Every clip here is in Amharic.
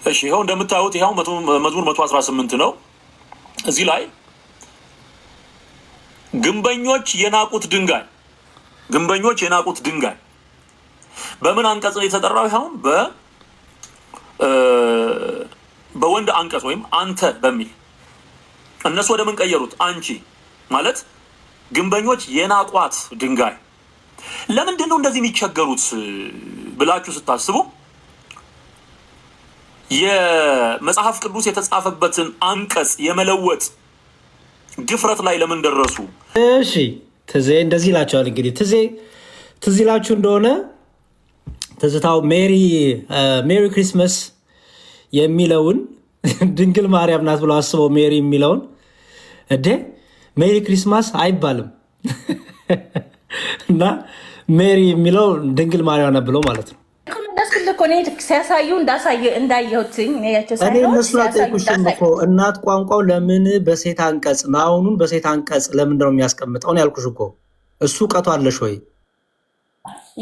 እሺ ይሄው እንደምታዩት ይሄው መዝሙር 118 ነው። እዚህ ላይ ግንበኞች የናቁት ድንጋይ በምን አንቀጽ ነው የተጠራው? ይሄው በወንድ አንቀጽ ወይም አንተ በሚል እነሱ ወደ ምን ቀየሩት? አንቺ ማለት ግንበኞች የናቋት ድንጋይ። ለምንድን ነው እንደዚህ የሚቸገሩት ብላችሁ ስታስቡ የመጽሐፍ ቅዱስ የተጻፈበትን አንቀጽ የመለወጥ ድፍረት ላይ ለምን ደረሱ? እሺ ትዜ እንደዚህ ይላቸዋል። እንግዲህ ትዝ ይላችሁ እንደሆነ ትዝታው ሜሪ ክሪስመስ የሚለውን ድንግል ማርያም ናት ብለው አስበው ሜሪ የሚለውን እንዴ ሜሪ ክሪስማስ አይባልም እና ሜሪ የሚለው ድንግል ማርያም ናት ብለው ማለት ነው። ሲያሳዩ እንዳየሁትኝ እኔ እነሱ ላጠይቁሽም እኮ እናት ቋንቋው ለምን በሴት አንቀጽ ናውኑን በሴት አንቀጽ ለምንድን ነው የሚያስቀምጠውን ያልኩሽ እኮ እሱ እውቀቱ አለሽ ወይ?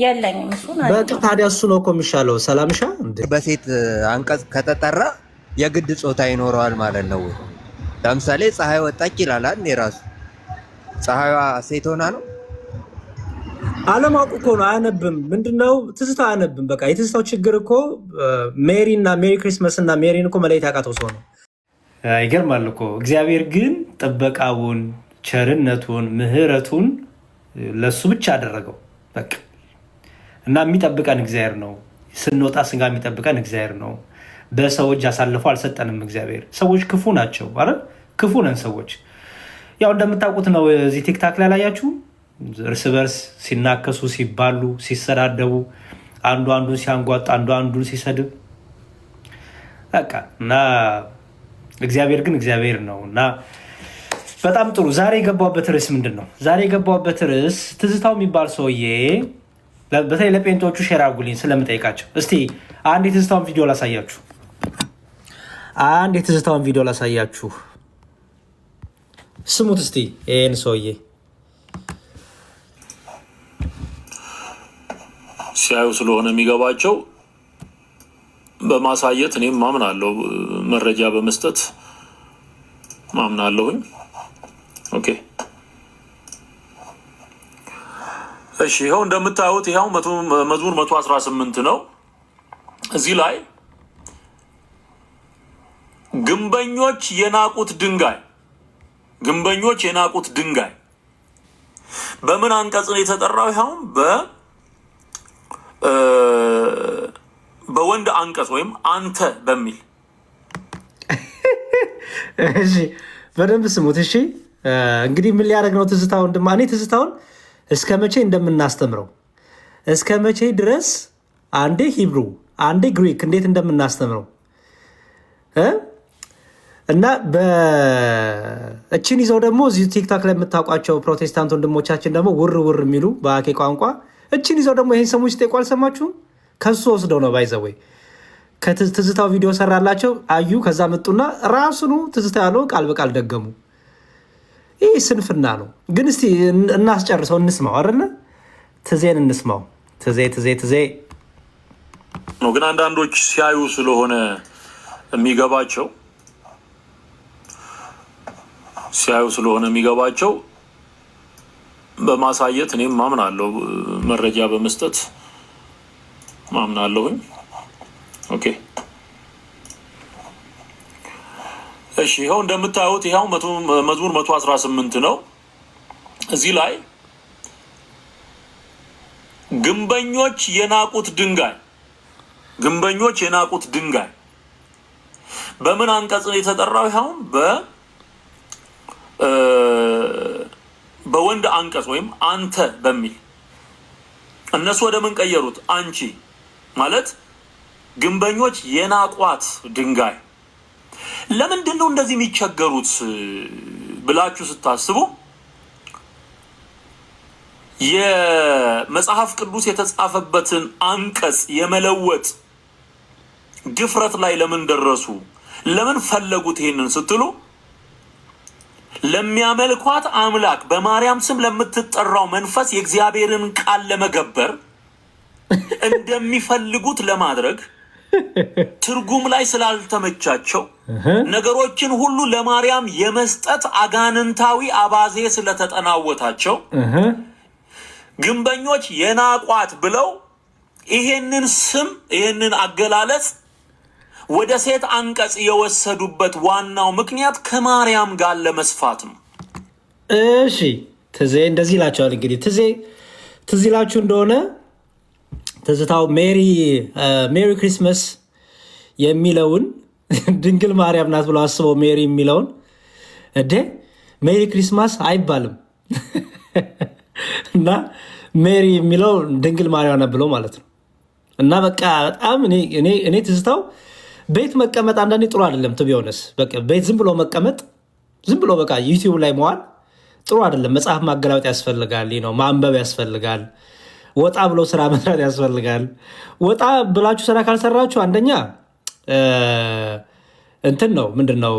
የለኝም። በቃ ታዲያ እሱ ነው እኮ የሚሻለው። ሰላምሻ በሴት አንቀጽ ከተጠራ የግድ ጾታ ይኖረዋል ማለት ነው። ለምሳሌ ፀሐይ ወጣች ይላል የራሱ ፀሐይዋ ሴት ሆና ነው። አለማወቅ እኮ ነው። አያነብም። ምንድነው ትዝታው አያነብም። በቃ የትዝታው ችግር እኮ ሜሪ ክሪስመስ እና ሜሪን እኮ መለየት ያቃተው ሰው ነው። ይገርማል እኮ እግዚአብሔር ግን ጥበቃውን፣ ቸርነቱን፣ ምሕረቱን ለሱ ብቻ አደረገው። በቃ እና የሚጠብቀን እግዚአብሔር ነው። ስንወጣ ስንጋ የሚጠብቀን እግዚአብሔር ነው። በሰው እጅ አሳልፎ አልሰጠንም እግዚአብሔር። ሰዎች ክፉ ናቸው አይደል? ክፉ ነን ሰዎች። ያው እንደምታውቁት ነው። እዚህ ቲክታክ ላይ አላያችሁ? እርስ በርስ ሲናከሱ፣ ሲባሉ፣ ሲሰዳደቡ፣ አንዱ አንዱን ሲያንጓጥ፣ አንዱ አንዱን ሲሰድብ በቃ እና እግዚአብሔር ግን እግዚአብሔር ነው እና በጣም ጥሩ። ዛሬ የገባበት ርዕስ ምንድን ነው? ዛሬ የገባበት ርዕስ ትዝታው የሚባል ሰውዬ በተለይ ለጴንቶቹ ሼር አድርጉልኝ ስለምጠይቃቸው። እስቲ አንድ የትዝታውን ቪዲዮ ላሳያችሁ። ስሙት እስቲ ይህን ሰውዬ ሲያዩ ስለሆነ የሚገባቸው በማሳየት እኔም ማምናለሁ፣ መረጃ በመስጠት ማምናለሁኝ። ኦኬ እሺ ይኸው እንደምታዩት ይኸው መዝሙር 118 ነው። እዚህ ላይ ግንበኞች የናቁት ድንጋይ በምን አንቀጽ ነው የተጠራው? ይኸው በወንድ አንቀጽ ወይም አንተ በሚል እሺ በደንብ ስሙት። እሺ እንግዲህ ምን ሊያደርግ ነው ትዝታው? እኔ ትዝታውን እስከ መቼ እንደምናስተምረው እስከ መቼ ድረስ አንዴ ሂብሩ አንዴ ግሪክ እንዴት እንደምናስተምረው እና እችን ይዘው ደግሞ እዚሁ ቲክታክ ላይ የምታውቋቸው ፕሮቴስታንት ወንድሞቻችን ደግሞ ውር የሚሉ በአኬ ቋንቋ እችን ይዘው ደግሞ ይህን ሰሞች ሲጠይቁ አልሰማችሁም? ከሱ ወስደው ነው ባይዘው ወይ ከትዝታው ቪዲዮ ሰራላቸው አዩ። ከዛ መጡና ራሱኑ ትዝታ ያለው ቃል በቃል ደገሙ። ይህ ስንፍና ነው። ግን እስቲ እናስጨርሰው፣ እንስማው አይደለ? ትዜን እንስማው። ትዜ ነው። ግን አንዳንዶች ሲያዩ ስለሆነ የሚገባቸው በማሳየት እኔም ማምናለሁ፣ መረጃ በመስጠት ማምናለሁኝ። ኦኬ እሺ ይኸው እንደምታዩት ይኸው መዝሙር 118 ነው። እዚህ ላይ ግንበኞች የናቁት ድንጋይ በምን አንቀጽ ነው የተጠራው? ይኸው በወንድ አንቀጽ ወይም አንተ በሚል እነሱ ወደ ምን ቀየሩት? አንቺ ማለት ግንበኞች የናቋት ድንጋይ። ለምንድን ነው እንደዚህ የሚቸገሩት ብላችሁ ስታስቡ የመጽሐፍ ቅዱስ የተጻፈበትን አንቀጽ የመለወጥ ድፍረት ላይ ለምን ደረሱ? ለምን ፈለጉት? ይሄንን ስትሉ ለሚያመልኳት አምላክ በማርያም ስም ለምትጠራው መንፈስ የእግዚአብሔርን ቃል ለመገበር እንደሚፈልጉት ለማድረግ ትርጉም ላይ ስላልተመቻቸው ነገሮችን ሁሉ ለማርያም የመስጠት አጋንንታዊ አባዜ ስለተጠናወታቸው ግንበኞች የናቋት ብለው ይሄንን ስም ይሄንን አገላለጽ ወደ ሴት አንቀጽ የወሰዱበት ዋናው ምክንያት ከማርያም ጋር ለመስፋት ነው። እሺ ትዜ እንደዚህ ይላቸዋል። እንግዲህ ትዝ ይላችሁ እንደሆነ ትዝታው ሜሪ ክሪስመስ የሚለውን ድንግል ማርያም ናት ብሎ አስበው ሜሪ የሚለውን እንዴ ሜሪ ክሪስማስ አይባልም እና ሜሪ የሚለው ድንግል ማርያም ናት ብሎ ማለት ነው። እና በቃ በጣም እኔ ትዝታው ቤት መቀመጥ አንዳንዴ ጥሩ አይደለም። ትቢሆነስ በቃ ቤት ዝም ብሎ መቀመጥ ዝም ብሎ በቃ ዩቲዩብ ላይ መዋል ጥሩ አይደለም። መጽሐፍ ማገላበጥ ያስፈልጋል፣ ማንበብ ያስፈልጋል፣ ወጣ ብሎ ስራ መስራት ያስፈልጋል። ወጣ ብላችሁ ስራ ካልሰራችሁ አንደኛ እንትን ነው ምንድነው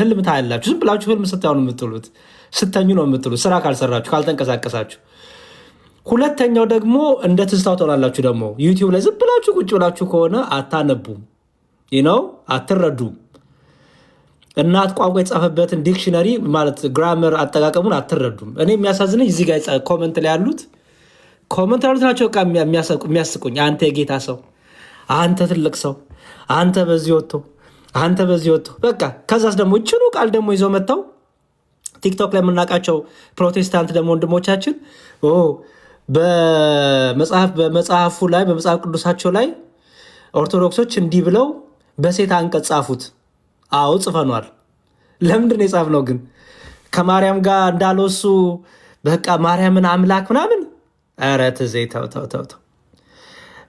ህልም ታያላችሁ። ዝም ብላችሁ ህልም ስታዩ ነው የምትሉት፣ ስተኙ ነው የምትሉት፣ ስራ ካልሰራችሁ ካልተንቀሳቀሳችሁ። ሁለተኛው ደግሞ እንደ ትዝታው ትሆናላችሁ። ደግሞ ዩቲዩብ ላይ ዝም ብላችሁ ቁጭ ብላችሁ ከሆነ አታነቡም፣ አትረዱም። እናት ቋንቋ የጻፈበትን ዲክሽነሪ ማለት ግራመር አጠቃቀሙን አትረዱም። እኔ የሚያሳዝነኝ እዚህ ጋር ኮመንት ላይ ያሉት ናቸው የሚያስቁኝ። አንተ የጌታ ሰው፣ አንተ ትልቅ ሰው፣ አንተ በዚህ ወጥቶ በቃ ከዛስ ደግሞ ይችሉ ቃል ደግሞ ይዘው መጥተው ቲክቶክ ላይ የምናውቃቸው ፕሮቴስታንት ደግሞ ወንድሞቻችን በመጽሐፉ ላይ በመጽሐፍ ቅዱሳቸው ላይ ኦርቶዶክሶች እንዲህ ብለው በሴት አንቀጽ ጻፉት። አዎ ጽፈኗል። ለምንድን ነው የጻፍነው ግን? ከማርያም ጋር እንዳልወሱ በቃ ማርያምን አምላክ ምናምን። ኧረ ትዜ ተው።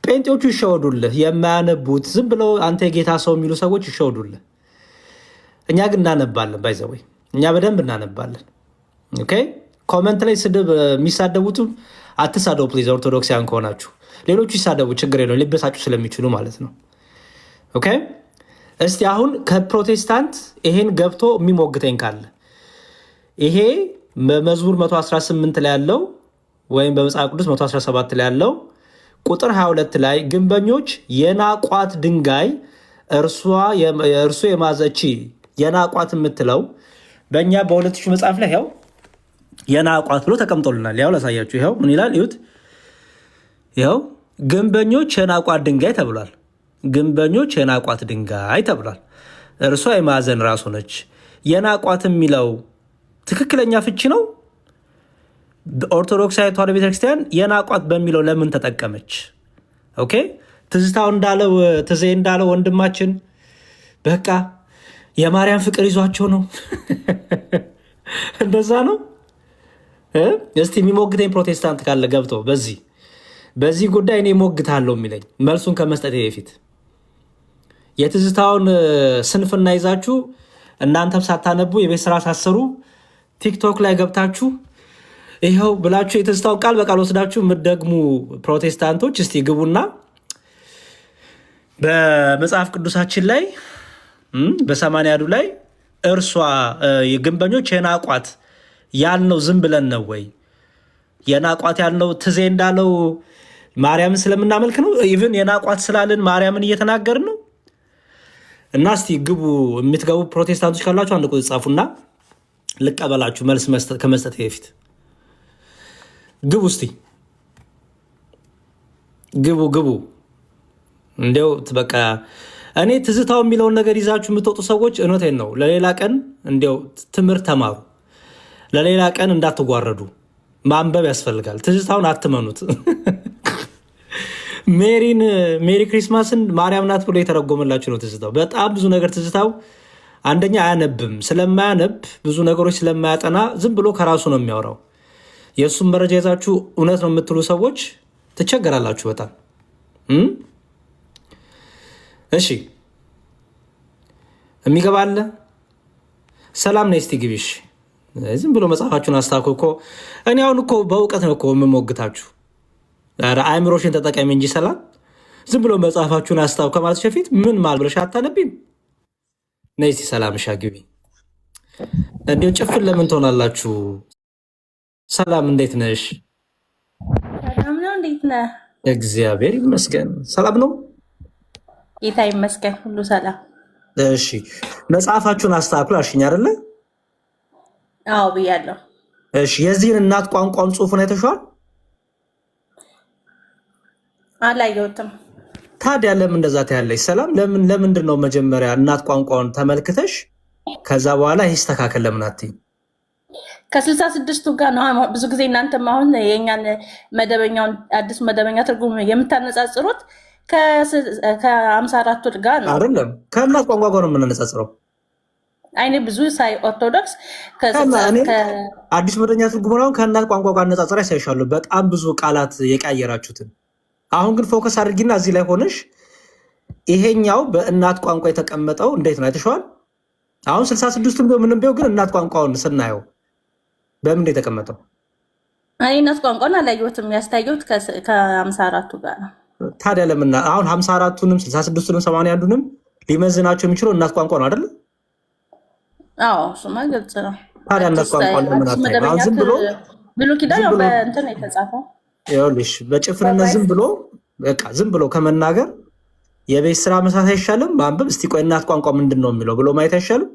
ጴንጤዎቹ ይሸወዱልህ፣ የማያነቡት ዝም ብለው አንተ የጌታ ሰው የሚሉ ሰዎች ይሸወዱልህ። እኛ ግን እናነባለን። ባይዘወይ እኛ በደንብ እናነባለን። ኦኬ ኮመንት ላይ ስድብ የሚሳደቡትም አትሳደቡ ፕሊዝ። ኦርቶዶክሲያን ከሆናችሁ ሌሎቹ ይሳደቡ፣ ችግር የለውም፣ ሊበሳጩ ስለሚችሉ ማለት ነው። ኦኬ እስቲ አሁን ከፕሮቴስታንት ይሄን ገብቶ የሚሞግተኝ ካለ ይሄ በመዝሙር 118 ላይ ያለው ወይም በመጽሐፍ ቅዱስ 117 ላይ ያለው ቁጥር 22 ላይ ግንበኞች የናቋት ድንጋይ እርሱ የማዘቺ የናቋት የምትለው በእኛ በ2000 መጽሐፍ ላይ ያው የናቋት ብሎ ተቀምጦልናል። ያው ላሳያችሁ። ይኸው ምን ይላል እዩት። ይኸው ግንበኞች የናቋት ድንጋይ ተብሏል። ግንበኞች የናቋት ድንጋይ ተብሏል። እርሷ የማዕዘን ራስ ሆነች። የናቋት የሚለው ትክክለኛ ፍቺ ነው? ኦርቶዶክሳዊ ተዋሕዶ ቤተክርስቲያን የናቋት በሚለው ለምን ተጠቀመች? ኦኬ ትዜ እንዳለው ወንድማችን በቃ የማርያም ፍቅር ይዟቸው ነው እንደዛ ነው። እስቲ የሚሞግተኝ ፕሮቴስታንት ካለ ገብቶ በዚህ ጉዳይ እኔ ሞግታለሁ የሚለኝ መልሱን ከመስጠት በፊት የትዝታውን ስንፍና ይዛችሁ እናንተም ሳታነቡ የቤት ስራ ሳሰሩ ቲክቶክ ላይ ገብታችሁ ይኸው ብላችሁ የትዝታውን ቃል በቃል ወስዳችሁ የምትደግሙ ፕሮቴስታንቶች እስቲ ግቡና በመጽሐፍ ቅዱሳችን ላይ በሰማንያዱ ላይ እርሷ የግንበኞች የናቋት ያልነው ዝም ብለን ነው ወይ? የናቋት ያልነው ትዜ እንዳለው ማርያምን ስለምናመልክ ነው? ኢቭን የናቋት ስላልን ማርያምን እየተናገርን ነው? እና እስቲ ግቡ፣ የምትገቡ ፕሮቴስታንቶች ካላችሁ አንድ ቁጥር ጻፉና ልቀበላችሁ መልስ ከመስጠት በፊት ግቡ። እስቲ ግቡ። እንዲያው በቃ እኔ ትዝታው የሚለውን ነገር ይዛችሁ የምትወጡ ሰዎች እውነቴን ነው፣ ለሌላ ቀን እንዲያው ትምህርት ተማሩ። ለሌላ ቀን እንዳትጓረዱ። ማንበብ ያስፈልጋል። ትዝታውን አትመኑት። ሜሪ ክሪስማስን ማርያም ናት ብሎ የተረጎመላችሁ ነው ትዝታው። በጣም ብዙ ነገር ትዝታው አንደኛ አያነብም። ስለማያነብ ብዙ ነገሮች ስለማያጠና ዝም ብሎ ከራሱ ነው የሚያወራው። የእሱም መረጃ ይዛችሁ እውነት ነው የምትሉ ሰዎች ትቸገራላችሁ በጣም። እሺ የሚገባለ ሰላም ነይ እስቲ ግቢሽ። ዝም ብሎ መጽሐፋችሁን አስታኩ እኮ። እኔ አሁን እኮ በእውቀት ነው እኮ የምሞግታችሁ። አእምሮሽን ተጠቀሚ እንጂ ሰላም። ዝም ብሎ መጽሐፋችሁን አስታኩ ከማለት በፊት ምን ማለት ብለሽ አታነቢም? ነይ እስቲ ሰላም ሻ ግቢ። እንዲሁ ጭፍን ለምን ትሆናላችሁ? ሰላም እንዴት ነሽ? ሰላም ነው። እንዴት ነህ? እግዚአብሔር ይመስገን ሰላም ነው። ጌታ ይመስገን ሁሉ ሰላም። እሺ መጽሐፋችሁን አስተካክሉ አልሽኝ አይደለ? አዎ ብያለሁ። እሺ የዚህን እናት ቋንቋውን ጽሑፉን አይተሽዋል? አላየሁትም። ታዲያ ለምን እንደዛ ታያለሽ? ሰላም ለምንድን ነው መጀመሪያ እናት ቋንቋውን ተመልክተሽ ከዛ በኋላ ይስተካከል ለምን አትይም? ከ66ቱ ጋር ነው ብዙ ጊዜ እናንተም አሁን የኛን መደበኛውን አዲስ መደበኛ ትርጉም የምታነጻጽሩት ከ54ቱ ጋር ነው አይደለም? ከእናት ቋንቋ ጋር ነው የምናነጻጽረው። አይኔ ብዙ ሳይ ኦርቶዶክስ አዲስ መደበኛ ትርጉም ነው ከእናት ቋንቋ ጋር አነጻጽራ ያሳይሻለሁ። በጣም ብዙ ቃላት የቀያየራችሁትን። አሁን ግን ፎከስ አድርጊና እዚህ ላይ ሆነሽ ይሄኛው በእናት ቋንቋ የተቀመጠው እንዴት ነው አይተሽዋል? አሁን 66ቱም ምንም ቢሆን ግን እናት ቋንቋውን ስናየው በምን የተቀመጠው? እኔ እናት ቋንቋን አላየሁትም። ያስታየሁት ከ54ቱ ጋር ነው። ታዲያ ለምን አሁን 54ቱንም 66ቱንም 81ዱንም ሊመዝናቸው የሚችለው እናት ቋንቋ ነው አይደል? አዎ እሱማ ግልጽ ነው። ታዲያ እናት ቋንቋ ለምን አታይም? አሁን ዝም ብሎ ብሉይ ኪዳን ያው በእንትን የተጻፈው ይኸውልሽ፣ በጭፍንነት ዝም ብሎ ከመናገር የቤት ስራ መስራት አይሻልም? ማንበብ እስቲ ቆይ እናት ቋንቋ ምንድን ነው የሚለው ብሎ ማየት አይሻልም?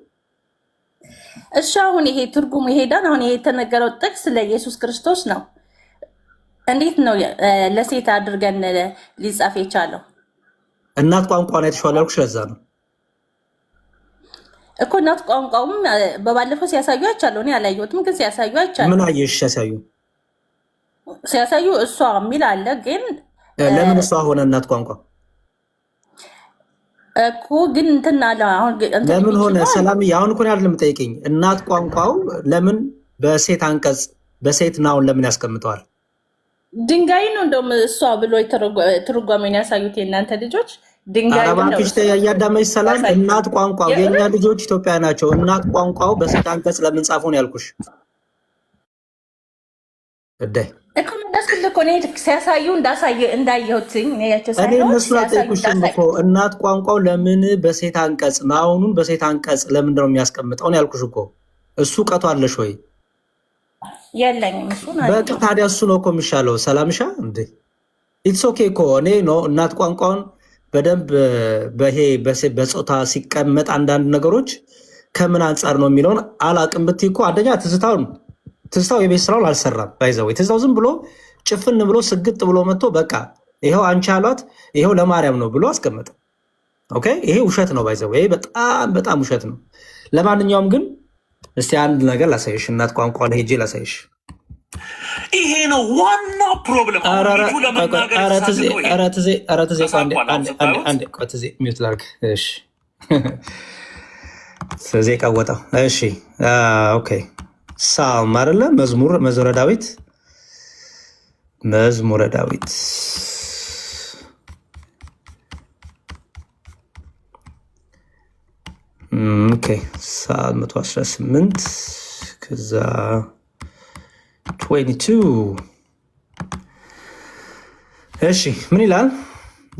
እሺ አሁን ይሄ ትርጉሙ ይሄዳል። አሁን ይሄ የተነገረው ጥቅስ ለኢየሱስ ክርስቶስ ነው። እንዴት ነው ለሴት አድርገን ሊጻፍ የቻለው? እናት ቋንቋን አይተሽዋል ያልኩሽ ለዛ ነው እኮ። እናት ቋንቋውም በባለፈው ሲያሳዩ አይቻለሁ። እኔ አላየሁትም፣ ግን ሲያሳዩ አይቻለሁ። ምን አየሽ? ሲያሳዩ እሷ የሚል አለ። ግን ለምን እሷ ሆነ እናት ቋንቋ እኮ ግን እንትን አለ። አሁን ለምን ሆነ? ሰላም አሁን እኮ አይደለም የምጠይቀኝ። እናት ቋንቋው ለምን በሴት አንቀጽ በሴት ናውን ለምን ያስቀምጠዋል? ድንጋይ ነው እንደውም እሷ ብሎ ትርጓሜን ያሳዩት የእናንተ ልጆች ድንጋይ ነው። አባክሽ ያዳመች ሰላም። እናት ቋንቋው የኛ ልጆች ኢትዮጵያ ናቸው። እናት ቋንቋው በሴት አንቀጽ ለምን ጻፉን ያልኩሽ እደይ እኮ እንደስኩል እኮ እኔ ሲያሳዩ እንዳየሁትኝ እኔ እነሱ አጠይቁሽም እኮ እናት ቋንቋው ለምን በሴት አንቀጽ ናውኑን በሴት አንቀጽ ለምንድን ነው የሚያስቀምጠውን ያልኩሽ እኮ። እሱ ቀቶ አለሽ ወይ? የለኝም። እሱ በቃ ታዲያ እሱ ነው እኮ የሚሻለው። ሰላምሻ እንዴ ኢትስ ኦኬ እኮ እኔ ነው እናት ቋንቋውን በደንብ በጾታ ሲቀመጥ አንዳንድ ነገሮች ከምን አንጻር ነው የሚለውን አላቅም ብትይ እኮ አንደኛ ትዝታው የቤት ስራውን አልሰራም። ባይዘው ትዝታው ዝም ብሎ ጭፍን ብሎ ስግጥ ብሎ መጥቶ በቃ ይሄው አንቺ አሏት ይሄው ለማርያም ነው ብሎ አስቀመጠ። ኦኬ ይሄ ውሸት ነው። ባይዘው ይሄ በጣም ውሸት ነው። ለማንኛውም ግን እስቲ አንድ ነገር ላሳይሽ፣ እናት ቋንቋውን ሄጄ ላሳይሽ። ይሄ ነው ዋና ፕሮብለም። ሚዩት ላድርግ። እሺ ስለዚህ ቀወጠው። እሺ ኦኬ ሳልም አይደለ? መዝሙረ ዳዊት ኦኬ ሳልም 118 ከዛ 22 እሺ ምን ይላል?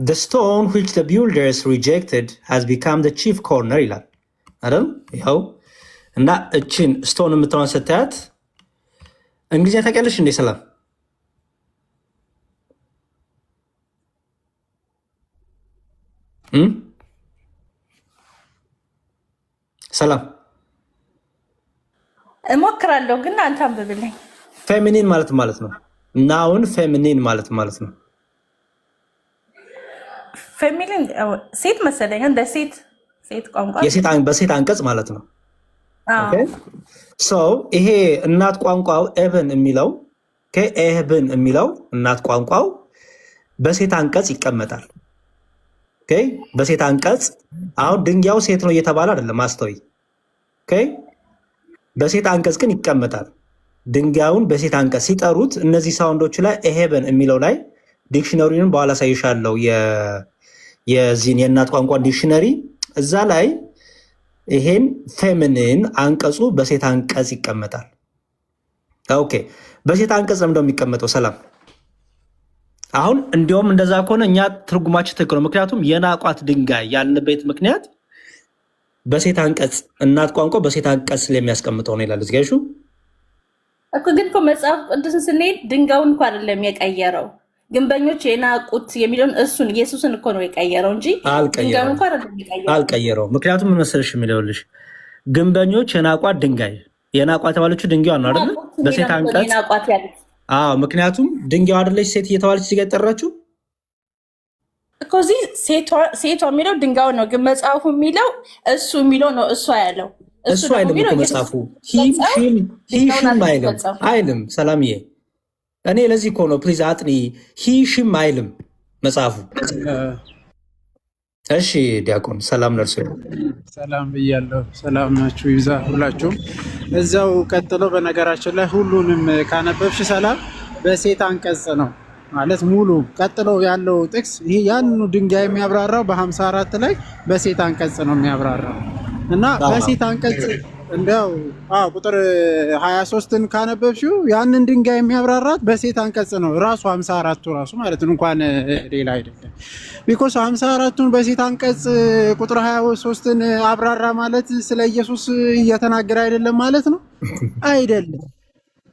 The stone which the builders rejected has become the chief corner ይላል አይደል? ይኸው እና እችን ስቶን የምትሆን ስታያት እንግሊዝኛ ታውቂያለሽ እንዴ? ሰላም ሰላም እሞክራለሁ፣ ግን አንተ አንብብልኝ። ፌሚኒን ማለት ነው። ናውን ፌሚኒን ማለት ነው። ፌሚኒን ሴት መሰለኝ፣ እንደ ሴት ቋንቋ በሴት አንቀጽ ማለት ነው። ይሄ እናት ቋንቋው ኤብን የሚለው እናት ቋንቋው በሴት አንቀጽ ይቀመጣል። በሴት አንቀጽ አሁን ድንጋዩ ሴት ነው እየተባለ አይደለም፣ አስተውይ። በሴት አንቀጽ ግን ይቀመጣል። ድንጋዩን በሴት አንቀጽ ሲጠሩት እነዚህ ሳውንዶች ላይ ኤሄበን የሚለው ላይ ዲክሽነሪውን በኋላ ሳይሻለው የዚህን የእናት ቋንቋን ዲክሽነሪ እዛ ላይ ይሄን ፌሚኒን አንቀጹ በሴት አንቀጽ ይቀመጣል። ኦኬ በሴት አንቀጽ ለምንድነው የሚቀመጠው? ሰላም አሁን እንዲያውም እንደዛ ከሆነ እኛ ትርጉማችን ትክክል ነው። ምክንያቱም የናቋት ድንጋይ ያልንበት ምክንያት በሴት አንቀጽ እናት ቋንቋ በሴት አንቀጽ ስለሚያስቀምጠው ነው ይላል። እዚጋሹ እኮ ግን መጽሐፍ ቅዱስን ስንሄድ ድንጋዩን እንኳን አይደለም የቀየረው ግንበኞች የናቁት የሚለውን እሱን ኢየሱስን እኮ ነው የቀየረው እንጂ ድንጋዩን እንኳን አልቀየረው። ምክንያቱም ምን መሰለሽ የሚለውልሽ ግንበኞች የናቋት ድንጋይ የናቋት የተባለችው ድንጋይ ነው አይደለ? በሴት አንቀጽ ምክንያቱም ድንጋዩ አይደለች ሴት እየተባለች እዚህ ጋር የጠራችው እኮ እዚህ ሴቷ የሚለው ድንጋዩ ነው፣ ግን መጽሐፉ የሚለው እሱ የሚለው ነው። እሷ ያለው እሱ አይልም እኮ መጽሐፉ ሂሽም አይልም። ሰላምዬ እኔ ለዚህ እኮ ነው ፕሊዝ አጥኒ። ሂሽም አይልም መጽሐፉ። እሺ ዲያቆን ሰላም ነርሱ። ሰላም ብያለሁ። ሰላም ናችሁ ይብዛ ሁላችሁም። እዛው ቀጥሎ በነገራችን ላይ ሁሉንም ካነበብሽ ሰላም በሴት አንቀጽ ነው ማለት ሙሉ ቀጥሎ ያለው ጥቅስ ይሄ ያንኑ ድንጋይ የሚያብራራው በ54 ላይ በሴት አንቀጽ ነው የሚያብራራው እና በሴት አንቀጽ እንዲያው ቁጥር 23ን ካነበብሽው ያንን ድንጋይ የሚያብራራት በሴት አንቀጽ ነው ራሱ 54ቱ ራሱ ማለት ነው፣ እንኳን ሌላ አይደለም። ቢኮዝ 54ቱን በሴት አንቀጽ ቁጥር 23ን አብራራ ማለት ስለ ኢየሱስ እየተናገረ አይደለም ማለት ነው። አይደለም።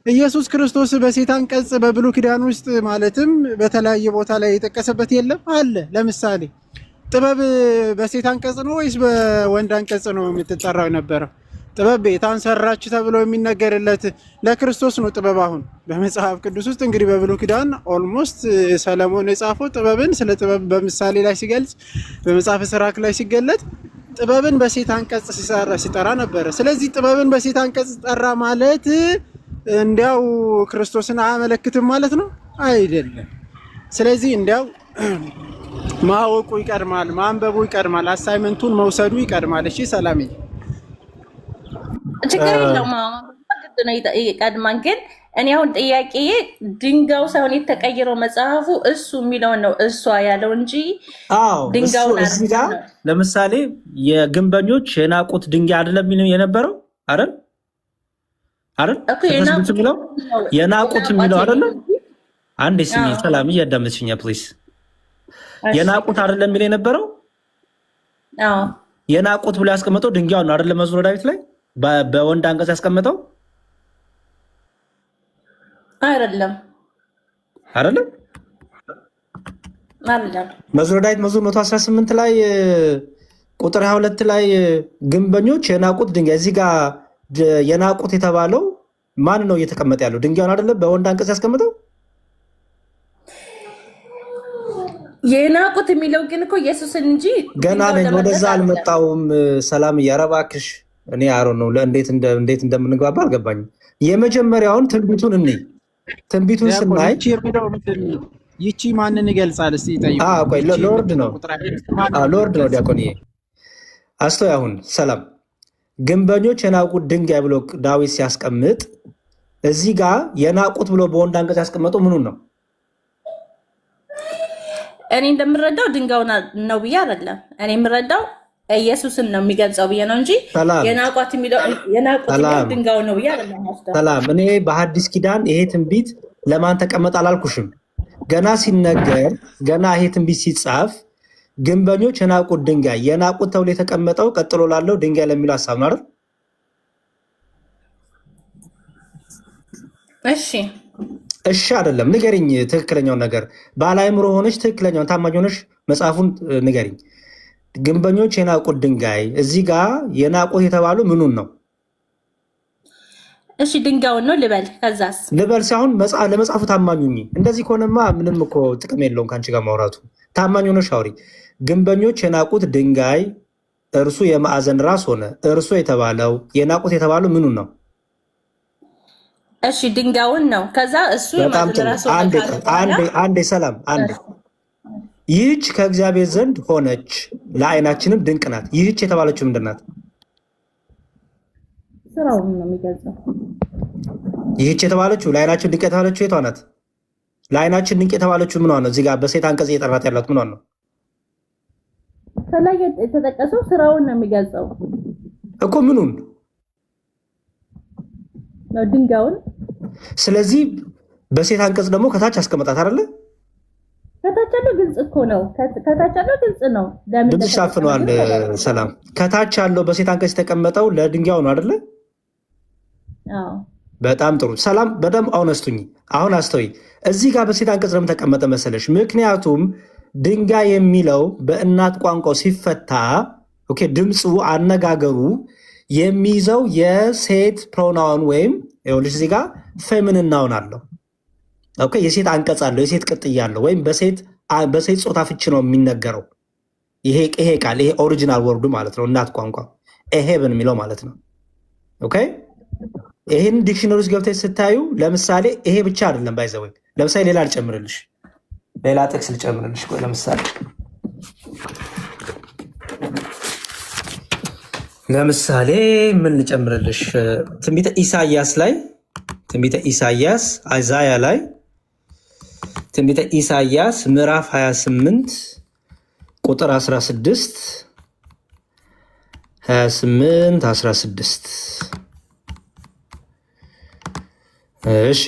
ኢየሱስ ክርስቶስ በሴት አንቀጽ በብሉይ ኪዳን ውስጥ ማለትም በተለያየ ቦታ ላይ የጠቀሰበት የለም አለ። ለምሳሌ ጥበብ በሴት አንቀጽ ነው ወይስ በወንድ አንቀጽ ነው የምትጠራው የነበረው? ጥበብ ቤቷን ሰራች ተብሎ የሚነገርለት ለክርስቶስ ነው። ጥበብ አሁን በመጽሐፍ ቅዱስ ውስጥ እንግዲህ በብሉይ ኪዳን ኦልሞስት ሰለሞን የጻፈው ጥበብን ስለ ጥበብ በምሳሌ ላይ ሲገልጽ በመጽሐፈ ሲራክ ላይ ሲገለጥ ጥበብን በሴት አንቀጽ ሲጠራ ነበረ። ስለዚህ ጥበብን በሴት አንቀጽ ጠራ ማለት እንዲያው ክርስቶስን አያመለክትም ማለት ነው? አይደለም። ስለዚህ እንዲያው ማወቁ ይቀድማል፣ ማንበቡ ይቀድማል፣ አሳይመንቱን መውሰዱ ይቀድማል። እሺ ሰላምዬ ችግር የለውም ግድ ነው ይቀድማል። ግን እኔ አሁን ጥያቄ ድንጋዩ ሳይሆን የተቀየረው መጽሐፉ እሱ የሚለውን ነው እሷ ያለው እንጂ ድንጋዩን እዚህ ጋር ለምሳሌ የግንበኞች የናቁት ድንጋይ አይደለም የነበረው አይደል? የናቁት የሚለው አይደለም። አንድ ስሚ ሰላም እያዳመጥሽኛ ፕሊዝ። የናቁት አይደለም የሚለው የነበረው የናቁት ብሎ ያስቀመጠው ድንጋዩን አይደለም። መዝሙረ ዳዊት ላይ በወንድ አንቀጽ ያስቀመጠው አይደለም። መዝሙረ ዳዊት መዝሙር 118 ላይ ቁጥር 22 ላይ ግንበኞች የናቁት ድንጋይ እዚህ ጋር የናቁት የተባለው ማን ነው እየተቀመጠ ያለው? ድንጋዩን አይደለም በወንድ አንቀጽ ያስቀምጠው። የናቁት የሚለው ግን እኮ ኢየሱስን እንጂ ገና ነኝ፣ ወደዛ አልመጣውም። ሰላም እያረባክሽ እኔ አሮ ነው እንዴት እንደምንግባባ አልገባኝም። የመጀመሪያውን ትንቢቱን እንይ። ትንቢቱን ስናይ ይቺ ማንን ይገልጻል? እስቲ ጠይቁ። ቆይ ሎርድ ነው ዲያቆን አስተው አሁን ሰላም ግንበኞች የናቁት ድንጋይ ብሎ ዳዊት ሲያስቀምጥ እዚህ ጋር የናቁት ብሎ በወንድ አንቀጽ ያስቀመጠው ምኑን ነው? እኔ እንደምረዳው ድንጋዩ ነው ብዬ አይደለም። እኔ የምረዳው ኢየሱስን ነው የሚገልጸው ብዬ ነው እንጂ የናቁት የሚለው ድንጋዩ ነው ብዬ አይደለም። ሰላም እኔ በሐዲስ ኪዳን ይሄ ትንቢት ለማን ተቀመጠ አላልኩሽም። ገና ሲነገር ገና ይሄ ትንቢት ሲጻፍ ግንበኞች የናቁት ድንጋይ የናቁት ተብሎ የተቀመጠው ቀጥሎ ላለው ድንጋይ ለሚለው ሐሳብ ነው አይደል? እሺ አይደለም። ንገሪኝ ትክክለኛውን ነገር ባለአእምሮ ሆነሽ ትክክለኛውን ታማኝ ሆነሽ መጽሐፉን ንገሪኝ። ግንበኞች የናቁት ድንጋይ እዚህ ጋር የናቁት የተባሉ ምኑን ነው? እሺ ድንጋዩን ነው ልበል። ከዛስ ልበል ሳይሆን ለመጽሐፉ ታማኝ ሁኚ። እንደዚህ ከሆነማ ምንም እኮ ጥቅም የለውም ከአንቺ ጋር ማውራቱ። ታማኝ ሆነሽ አውሪ። ግንበኞች የናቁት ድንጋይ እርሱ የማዕዘን ራስ ሆነ። እርሱ የተባለው የናቁት የተባለው ምኑን ነው? እሺ ድንጋዩን ነው። ከዛ እሱ የማዕዘን ራስ ሆነ። አንዴ ሰላም አንዴ። ይህች ከእግዚአብሔር ዘንድ ሆነች ለዓይናችንም ድንቅ ናት። ይህች የተባለችው ምንድን ናት? ስራውን ነው የሚገልጸው። ይህች የተባለችው ለዓይናችን ድንቅ የተባለችው የቷ ናት? ለዓይናችን ድንቅ የተባለችው ምኗ ነው? እዚህ ጋር በሴት አንቀጽ እየጠራት ያላት ምኗ ነው? ከላይ የተጠቀሰው ስራውን ነው የሚገልጸው እኮ ምኑን? ድንጋዩን። ስለዚህ በሴት አንቀጽ ደግሞ ከታች አስቀመጣት አይደለ? ከታች ያለው ግልጽ እኮ ነው። ከታች ያለው ግልጽ ነው። ድምፅሽ ታፍኗል። ሰላም ከታች ያለው በሴት አንቀጽ የተቀመጠው ለድንጋዩ ነው አይደለ? በጣም ጥሩ ሰላም። በደንብ አውነስቱኝ። አሁን አስተውይ። እዚህ ጋር በሴት አንቀጽ ለምን ተቀመጠ መሰለሽ? ምክንያቱም ድንጋይ የሚለው በእናት ቋንቋው ሲፈታ ድምፁ፣ አነጋገሩ የሚይዘው የሴት ፕሮናውን ወይም ይኸውልሽ እዚህ ጋር ፌሚኒን ናውን አለው። የሴት አንቀጽ አለው፣ የሴት ቅጥያ አለው። ወይም በሴት ጾታ ፍቺ ነው የሚነገረው። ይሄ ቃል ይሄ ኦሪጂናል ወርዱ ማለት ነው። እናት ቋንቋ ኤሄብን የሚለው ማለት ነው። ይህን ዲክሽነሪ ውስጥ ገብተሽ ስታዩ ለምሳሌ ይሄ ብቻ አይደለም ባይዘወይ። ለምሳሌ ሌላ ልጨምርልሽ፣ ሌላ ጥቅስ ልጨምርልሽ። ለምሳሌ ምን ልጨምርልሽ? ትንቢተ ኢሳያስ ላይ ትንቢተ ኢሳያስ አይዛያ ላይ ትንቢተ ኢሳያስ ምዕራፍ 28 ቁጥር 16 እሺ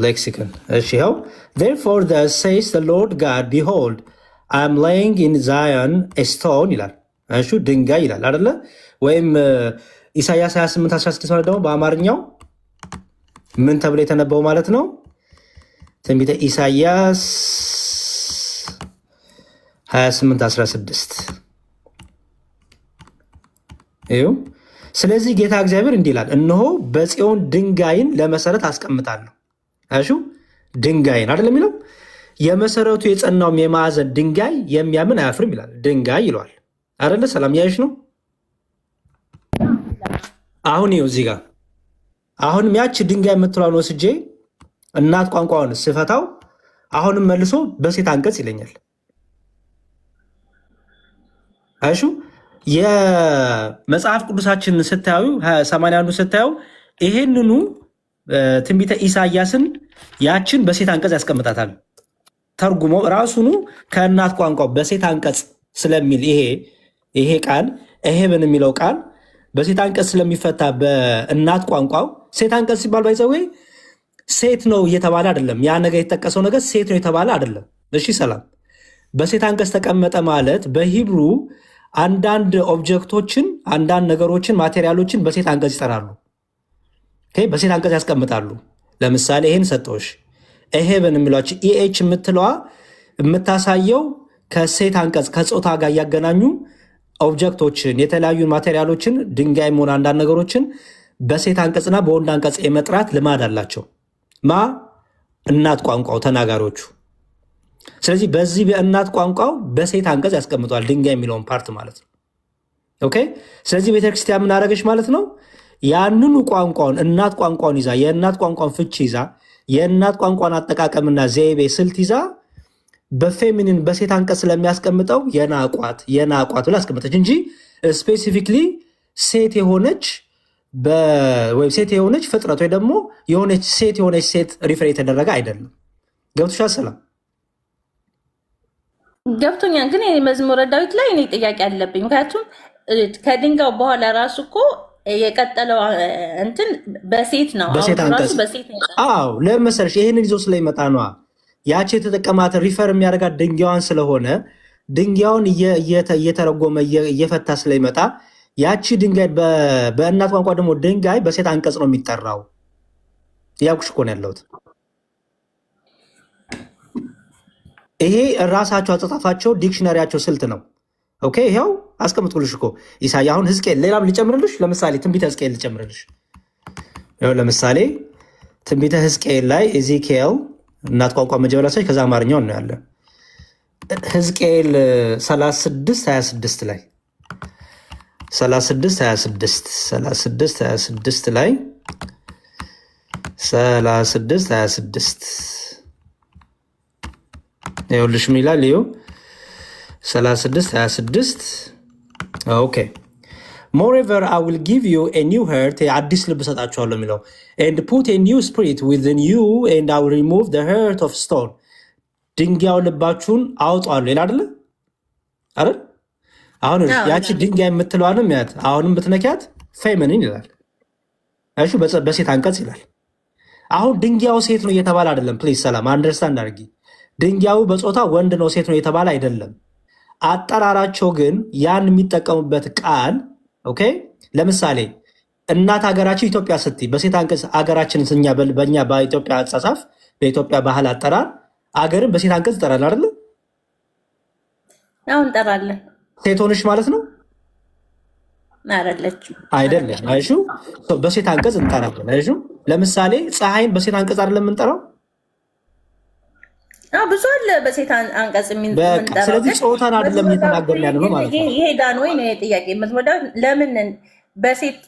ሌክሲኮን እሺ ያው therefore thus says the Lord God behold I am laying in Zion a stone ይላል። እሺ ድንጋይ ይላል አይደለ? ወይም ኢሳያስ 28:16 ማለት ደግሞ በአማርኛው ምን ተብሎ የተነበው ማለት ነው? ትንቢተ ኢሳያስ 28:16 ይኸው። ስለዚህ ጌታ እግዚአብሔር እንዲህ ይላል፣ እነሆ በጽዮን ድንጋይን ለመሰረት አስቀምጣለሁ። እሺ ድንጋይን አይደለም የሚለው የመሰረቱ የጸናውም የማዕዘን ድንጋይ የሚያምን አያፍርም ይላል። ድንጋይ ይለዋል አይደለ? ሰላም ያይሽ ነው። አሁን ይኸው እዚህ ጋር አሁንም ያቺ ድንጋይ የምትለዋን ወስጄ እናት ቋንቋውን ስፈታው አሁንም መልሶ በሴት አንቀጽ ይለኛል። አይሹ የመጽሐፍ ቅዱሳችን ስታዩ 81 ስታዩ ይሄንኑ ትንቢተ ኢሳያስን ያችን በሴት አንቀጽ ያስቀምጣታል። ተርጉሞ ራሱኑ ከእናት ቋንቋው በሴት አንቀጽ ስለሚል ይሄ ቃል ኤሄብን የሚለው ቃል በሴት አንቀጽ ስለሚፈታ በእናት ቋንቋው ሴት አንቀጽ ሲባል ባይዘዌ ሴት ነው እየተባለ አይደለም። ያ ነገር የተጠቀሰው ነገር ሴት ነው የተባለ አይደለም። እሺ ሰላም። በሴት አንቀጽ ተቀመጠ ማለት በሂብሩ አንዳንድ ኦብጀክቶችን፣ አንዳንድ ነገሮችን፣ ማቴሪያሎችን በሴት አንቀጽ ይጠራሉ። በሴት አንቀጽ ያስቀምጣሉ። ለምሳሌ ይህን ሰጠውሽ ኤሄብን የሚሏቸው ኢኤች የምትለዋ የምታሳየው ከሴት አንቀጽ ከፆታ ጋር እያገናኙ ኦብጀክቶችን፣ የተለያዩ ማቴሪያሎችን፣ ድንጋይ መሆን አንዳንድ ነገሮችን በሴት አንቀጽና በወንድ አንቀጽ የመጥራት ልማድ አላቸው። እናት ቋንቋው ተናጋሪዎቹ። ስለዚህ በዚህ በእናት ቋንቋው በሴት አንቀጽ ያስቀምጠዋል ድንጋይ የሚለውን ፓርት ማለት ነው። ስለዚህ ቤተክርስቲያን ምን አደረገች ማለት ነው? ያንኑ ቋንቋውን እናት ቋንቋውን ይዛ የእናት ቋንቋን ፍቺ ይዛ የእናት ቋንቋን አጠቃቀምና ዘይቤ ስልት ይዛ በፌሚኒን በሴት አንቀጽ ስለሚያስቀምጠው የናቋት ብላ አስቀምጠች እንጂ ስፔሲፊክሊ ሴት የሆነች ወይም ሴት የሆነች ፍጥረት ወይ ደግሞ የሆነች ሴት ሪፈር የተደረገ አይደለም። ገብቶሻል? ሰላም ገብቶኛል። ግን መዝሙረ ዳዊት ላይ እኔ ጥያቄ አለብኝ። ምክንያቱም ከድንጋው በኋላ ራሱ እኮ የቀጠለው እንትን በሴት ነው። በሴት አንቀጽ አዎ፣ ለምን መሰለሽ? ይሄንን ይዞ ስለሚመጣ ነዋ። ያቺ የተጠቀማት ሪፈር የሚያደርጋት ድንጋዩን ስለሆነ ድንጋዩን እየተረጎመ እየፈታ ስለሚመጣ ያቺ ድንጋይ በእናት ቋንቋ ደግሞ ድንጋይ በሴት አንቀጽ ነው የሚጠራው። ያውቁሽ እኮ ነው ያለሁት። ይሄ ራሳቸው አጻጻፋቸው ዲክሽነሪያቸው ስልት ነው። ይኸው አስቀምጥኩልሽ እኮ ኢሳያ። አሁን ሕዝቅኤል ሌላም ልጨምርልሽ። ለምሳሌ ትንቢተ ሕዝቅኤል ልጨምርልሽ። ለምሳሌ ትንቢተ ሕዝቅኤል ላይ ኤዜኪኤል እናት ቋንቋ መጀመሪያ ሰች ከዛ አማርኛው ነው ያለ። ሕዝቅኤል 36:26 ላይ 36:26 ላይ 36:26 ይኸውልሽ ምን ይላል? ይኸው 36:26 ኦኬ moreover I will give you a new heart አዲስ ልብ ሰጣችኋለሁ የሚለው and put a new spirit within you and I will remove the heart of stone ድንጋዩ ልባችሁን አውጣለሁ ይላል አይደል? አሁን ያቺ ድንጋይ የምትለዋንም ያት አሁንም ብትነኪያት ፌሚኒን ይላል። እሺ በሴት አንቀጽ ይላል። አሁን ድንጋዩ ሴት ነው እየተባለ አይደለም። ፕሊዝ ሰላም አንደርስታንድ አድርጊ። ድንጋዩ በጾታ ወንድ ነው ሴት ነው እየተባለ አይደለም። አጠራራቸው ግን ያን የሚጠቀሙበት ቃል ለምሳሌ እናት ሀገራችን ኢትዮጵያ ስትይ በሴት አንቀጽ ሀገራችን በእኛ በኢትዮጵያ አጻጻፍ በኢትዮጵያ ባህል አጠራር አገርን በሴት አንቀጽ ይጠራል አይደል? አሁን እንጠራለን። ሴት ሆነሽ ማለት ነው አይደለም? አይሹ በሴት አንቀጽ እንጠራለን። አይሹ ለምሳሌ ፀሐይን በሴት አንቀጽ አይደለም የምንጠራው? ብዙ አለ በሴት አንቀጽ የምንጠራው። ስለዚህ ጾታን አይደለም እየተናገርን ያለ ነው ማለት ነው። ይሄዳን ወይ ነው ጥያቄ የምትወዳ? ለምን በሴት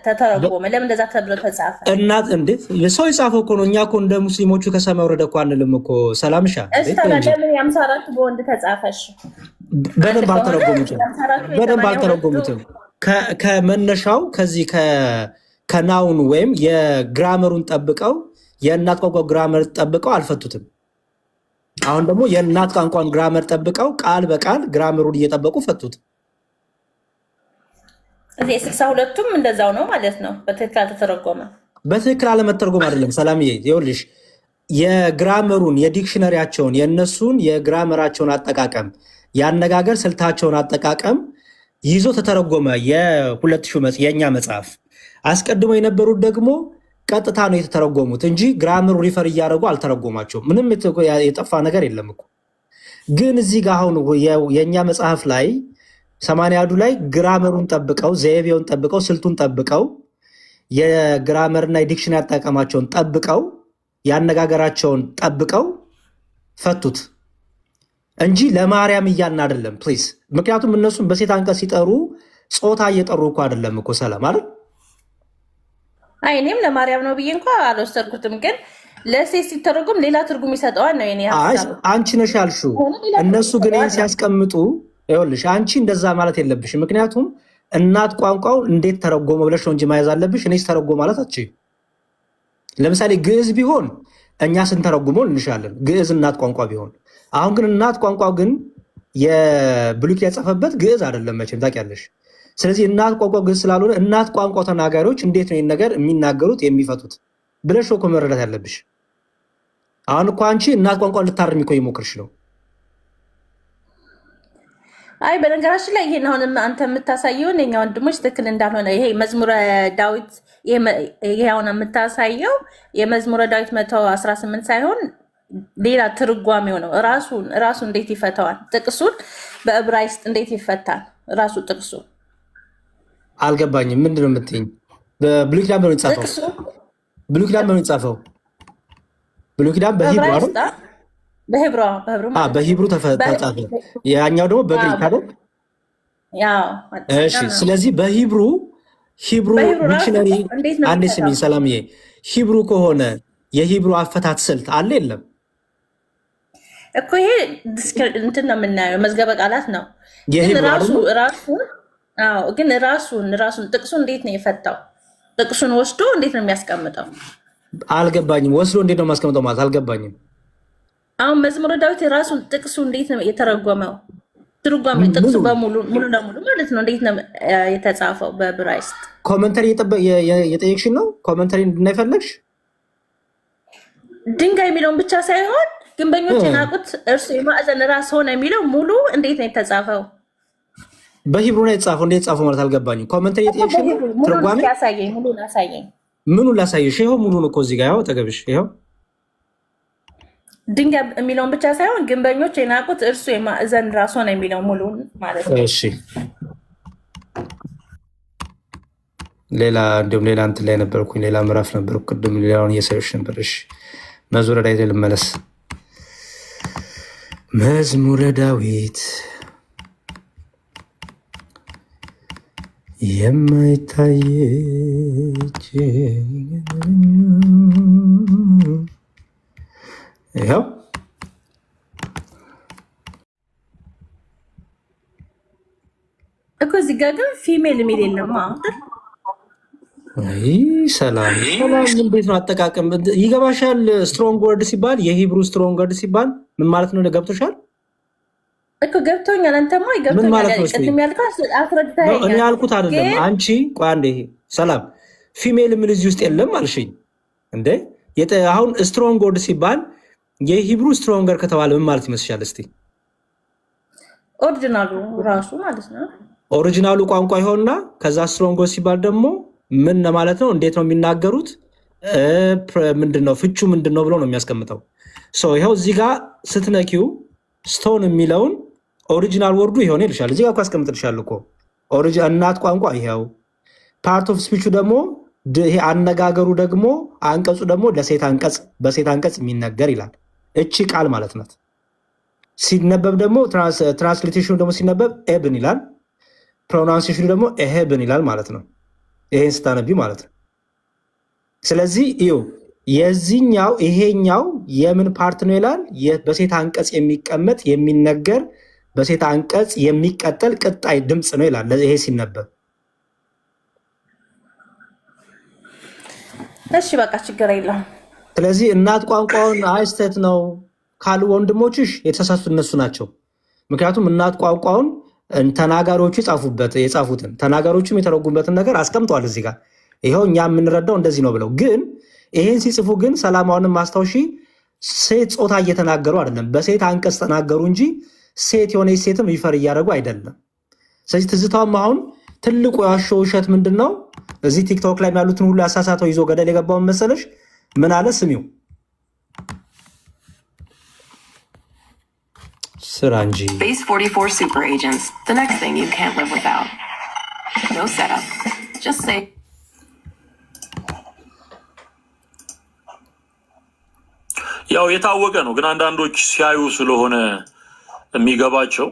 ተተረጎመ? ለምን እንደዛ ተብሎ ተጻፈ? እናት እንዴት ሰው የጻፈው እኮ ነው። እኛ እኮ እንደ ሙስሊሞቹ ከሰማይ ወረደ እኮ አንልም እኮ። ሰላምሻ ለምን የ54 በወንድ ተጻፈሽ? በደንብ አልተረጎሙትም። ከመነሻው ከዚህ ከናውን ወይም የግራመሩን ጠብቀው የእናት ቋንቋ ግራመር ጠብቀው አልፈቱትም። አሁን ደግሞ የእናት ቋንቋን ግራመር ጠብቀው ቃል በቃል ግራመሩን እየጠበቁ ፈቱት። እዚህ 62ቱም እንደዛው ነው ማለት ነው። በትክክል አልተተረጎመ። በትክክል አለመተርጎም አይደለም ሰላምዬ፣ ይኸውልሽ የግራመሩን የዲክሽነሪያቸውን የእነሱን የግራመራቸውን አጠቃቀም የአነጋገር ስልታቸውን አጠቃቀም ይዞ ተተረጎመ። የ2000 የእኛ መጽሐፍ አስቀድሞ የነበሩት ደግሞ ቀጥታ ነው የተተረጎሙት እንጂ ግራመሩ ሪፈር እያደረጉ አልተረጎማቸውም። ምንም የጠፋ ነገር የለም እኮ። ግን እዚህ ጋር አሁን የእኛ መጽሐፍ ላይ 80ዱ ላይ ግራመሩን ጠብቀው ዘይቤውን ጠብቀው ስልቱን ጠብቀው የግራመርና የዲክሽነሪ አጠቃቀማቸውን ጠብቀው የአነጋገራቸውን ጠብቀው ፈቱት እንጂ ለማርያም እያልን አይደለም ፕሊዝ። ምክንያቱም እነሱም በሴት አንቀጽ ሲጠሩ ጾታ እየጠሩ እኮ አይደለም እኮ ሰላም አይደል? አይ እኔም ለማርያም ነው ብዬ እንኳ አልወሰድኩትም። ግን ለሴት ሲተረጉም ሌላ ትርጉም ይሰጠዋል ነው የኔ ሀሳብ። አንቺ ነሽ ያልሽው። እነሱ ግን ይህን ሲያስቀምጡ ይኸውልሽ አንቺ እንደዛ ማለት የለብሽ። ምክንያቱም እናት ቋንቋው እንዴት ተረጎመ ብለሽ ነው እንጂ መያዝ አለብሽ። እኔ ተረጎ ማለት አትችይም። ለምሳሌ ግዕዝ ቢሆን እኛ ስንተረጉመው እንሻለን፣ ግዕዝ እናት ቋንቋ ቢሆን። አሁን ግን እናት ቋንቋ ግን የብሉይ ኪዳን የጻፈበት ግዕዝ አይደለም መቼም ታውቂያለሽ። ስለዚህ እናት ቋንቋ ግዕዝ ስላልሆነ እናት ቋንቋ ተናጋሪዎች እንዴት ነው ይህን ነገር የሚናገሩት የሚፈቱት ብለሽ እኮ መረዳት ያለብሽ። አሁን እኮ አንቺ እናት ቋንቋ ልታርሚ እኮ የሞክርሽ ነው። አይ በነገራችን ላይ ይሄን አሁን አንተ የምታሳየውን የኛ ወንድሞች ትክክል እንዳልሆነ ይሄ መዝሙረ ዳዊት ይሄ አሁን የምታሳየው የመዝሙረ ዳዊት 118 ሳይሆን ሌላ ትርጓሜው ነው። ራሱ እንዴት ይፈታዋል? ጥቅሱን በዕብራይስጥ እንዴት ይፈታል? ራሱ ጥቅሱ አልገባኝም። ምንድን ነው የምትይኝ? በብሉይ ኪዳን በምን ጻፈው? ብሉይ ኪዳን በምን ጻፈው? ብሉይ ኪዳን በሂብሩ ተጻፈ። ያኛው ደግሞ በግሪክ አይደል? እሺ። ስለዚህ በሂብሩ ዲክሽነሪ አንዴ ስሚኝ ሰላምዬ፣ ሂብሩ ከሆነ የሂብሩ አፈታት ስልት አለ የለም እኮ። ይሄ እንትን ነው የምናየው መዝገበ ቃላት ነው። ግን ራሱን ጥቅሱ እንዴት ነው የፈታው? ጥቅሱን ወስዶ እንዴት ነው የሚያስቀምጠው? አልገባኝም። ወስዶ እንዴት ነው የሚያስቀምጠው ማለት አልገባኝም። አሁን መዝሙረ ዳዊት የራሱን ጥቅሱ እንዴት ነው የተረጎመው? ትርጓሜ ጥቅሱ ሙሉ ለሙሉ ማለት ነው እንዴት ነው የተጻፈው? በዕብራይስጥ ኮመንተሪ የጠየቅሽን ነው? ኮመንተሪ እንድናይፈለግሽ ድንጋይ የሚለውን ብቻ ሳይሆን ግንበኞች የናቁት እርሱ የማዕዘን ራስ ሆነ የሚለው ሙሉ እንዴት ነው የተጻፈው? በሂብሩ ነው የተጻፈው። እንዴት ጻፈው ማለት አልገባኝም። ኮመንተሪ የጠየቅሽን ትርጓሜ ያሳየኝ፣ ሙሉን አሳየኝ። ምኑን ላሳየሽ? ይኸው ሙሉን እኮ እዚህ ጋር ያው ተገብሽ። ይኸው ድንጋይ የሚለውን ብቻ ሳይሆን ግንበኞች የናቁት እርሱ የማዕዘን ራስ ሆነ የሚለው ሙሉን ማለት ነው። እሺ ሌላ እንዲሁም ሌላ እንትን ላይ ነበርኩኝ፣ ሌላ ምዕራፍ ነበርኩ ቅድም፣ ሌላውን እየሰዮች ነበር። እሺ መዝሙረ ዳዊት ልመለስ። መዝሙረ ዳዊት የማይታየች ይኸው እኮ እዚህ ጋር ግን ፊሜል የሚል የለም። ሰላም እንዴት ነው አጠቃቀም? ይገባሻል? ስትሮንግ ወርድ ሲባል የሂብሩ ስትሮንግ ወርድ ሲባል ምን ማለት ነው? ገብቶሻል እኮ? ገብቶኛል። አንተማ ይገብቶኛል። ቅድም ያልከው አስረድተኸኛል። እኔ ያልኩት አይደለም። አንቺ ቆይ አንዴ ሰላም ፊሜል ምን እዚህ ውስጥ የለም አልሽኝ እንዴ? አሁን ስትሮንግ ወርድ ሲባል የሂብሩ ስትሮንገር ከተባለ ምን ማለት ይመስልሻል? እስቲ ኦሪጂናሉ ራሱ ማለት ነው። ኦሪጂናሉ ቋንቋ ይሆንና ከዛ ስትሮንግ ወርድ ሲባል ደግሞ ምን ማለት ነው? እንዴት ነው የሚናገሩት? ምንድነው ፍቹ ምንድነው ብሎ ነው የሚያስቀምጠው። ይኸው እዚህ ጋር ስትነኪው ስቶን የሚለውን ኦሪጂናል ወርዱ ይሆን ይልሻል። እዚህ ጋር እኮ አስቀምጥልሻለሁ እኮ እናት ቋንቋ ይኸው። ፓርት ኦፍ ስፒቹ ደግሞ ይሄ አነጋገሩ ደግሞ አንቀጹ ደግሞ ለሴት አንቀጽ በሴት አንቀጽ የሚነገር ይላል። እቺ ቃል ማለት ናት። ሲነበብ ደግሞ ትራንስሌሽኑ ደግሞ ሲነበብ ኤብን ይላል። ፕሮናንሴሽኑ ደግሞ ኤሄብን ይላል ማለት ነው። ይሄን ስታነቢ ማለት ነው። ስለዚህ ይኸው የዚህኛው ይሄኛው የምን ፓርት ነው ይላል? በሴት አንቀጽ የሚቀመጥ የሚነገር በሴት አንቀጽ የሚቀጠል ቅጣይ ድምፅ ነው ይላል። ይሄ ሲነበብ እሺ በቃ ችግር የለውም። ስለዚህ እናት ቋንቋውን አይስተት ነው ካሉ ወንድሞችሽ የተሳሳቱ እነሱ ናቸው። ምክንያቱም እናት ቋንቋውን ተናጋሪዎቹ የጻፉትን ተናጋሪዎቹም የተረጉሙበትን ነገር አስቀምጠዋል እዚህ ጋር። ይኸው እኛ የምንረዳው እንደዚህ ነው ብለው ግን ይሄን ሲጽፉ ግን ሰላማውንም ማስታወሺ ሴት ጾታ እየተናገሩ አይደለም፣ በሴት አንቀጽ ተናገሩ እንጂ ሴት የሆነ ሴትም ሪፈር እያደረጉ አይደለም። ስለዚህ ትዝታውም አሁን ትልቁ የዋሸው ውሸት ምንድን ነው? እዚህ ቲክቶክ ላይ ያሉትን ሁሉ ያሳሳተው ይዞ ገደል የገባውን መሰለሽ? ምን አለ ስሚው ስራ እንጂ Base 44 super agents. The next thing you can't live without. No setup. Just say. ያው የታወቀ ነው፣ ግን አንዳንዶች ሲያዩ ስለሆነ የሚገባቸው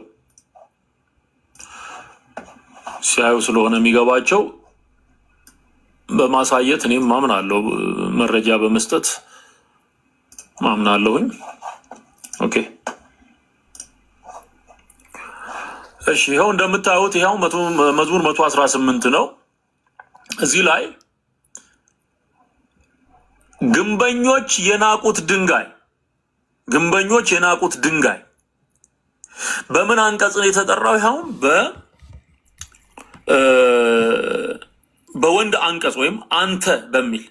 በማሳየት እኔም ማምናለሁ፣ መረጃ በመስጠት ማምናለሁኝ። ኦኬ እሺ፣ ይኸው እንደምታዩት ይኸው መዝሙር 118 ነው። እዚህ ላይ ግንበኞች የናቁት ድንጋይ በምን አንቀጽ ነው የተጠራው? ይኸው በወንድ አንቀጽ ወይም አንተ በሚል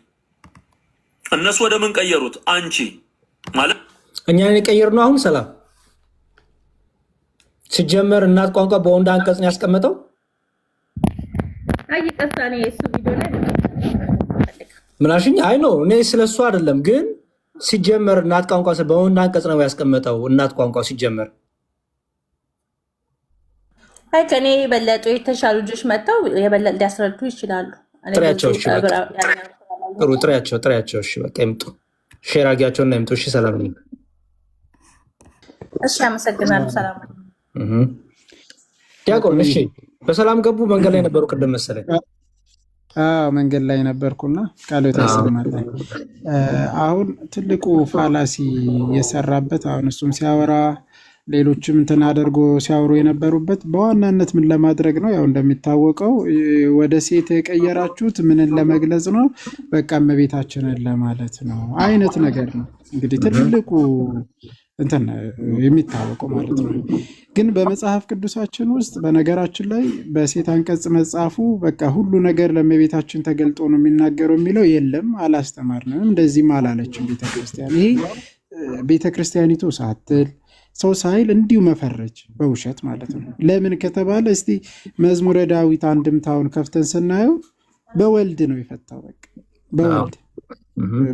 እነሱ ወደ ምን ቀየሩት? አንቺ ማለት እኛን የቀየርነው አሁን ሰላም ሲጀመር እናት ቋንቋ በወንድ አንቀጽ ነው ያስቀመጠው። አይ ቀጥታ ነው የሱ ቪዲዮ ላይ ምናሽኝ አይ ነው እኔ ስለሱ አይደለም፣ ግን ሲጀመር እናት ቋንቋ በወንድ አንቀጽ ነው ያስቀመጠው። እናት ቋንቋ ሲጀመር አይ ከኔ የበለጡ የተሻሉ ልጆች መጥተው የበለጠ ሊያስረዱ ይችላሉ። ጥሪያቸው እሺ፣ በቃ ጥሩ ጥሪያቸው እሺ፣ በቃ ይምጡ፣ ሼር አድርጊያቸውና ይምጡ። እሺ፣ ሰላም ነኝ። እሺ፣ አመሰግናለሁ። ሰላም ዲያቆን። እሺ፣ በሰላም ገቡ? መንገድ ላይ ነበሩ ቅድም መሰለኝ። መንገድ ላይ ነበርኩና ቃሉ ተሰማለ። አሁን ትልቁ ፋላሲ የሰራበት አሁን እሱም ሲያወራ ሌሎችም እንትን አድርጎ ሲያወሩ የነበሩበት በዋናነት ምን ለማድረግ ነው? ያው እንደሚታወቀው ወደ ሴት የቀየራችሁት ምንን ለመግለጽ ነው? በቃ እመቤታችንን ለማለት ነው አይነት ነገር ነው። እንግዲህ ትልቁ እንትን የሚታወቀው ማለት ነው። ግን በመጽሐፍ ቅዱሳችን ውስጥ በነገራችን ላይ በሴት አንቀጽ መጽሐፉ በቃ ሁሉ ነገር ለእመቤታችን ተገልጦ ነው የሚናገረው የሚለው የለም፣ አላስተማርንም፣ እንደዚህም አላለችም ቤተክርስቲያን። ይሄ ቤተክርስቲያኒቱ ሳትል ሰው ሳይል እንዲሁ መፈረጅ በውሸት ማለት ነው። ለምን ከተባለ እስቲ መዝሙረ ዳዊት አንድምታውን ከፍተን ስናየው በወልድ ነው የፈታው። በቃ በወልድ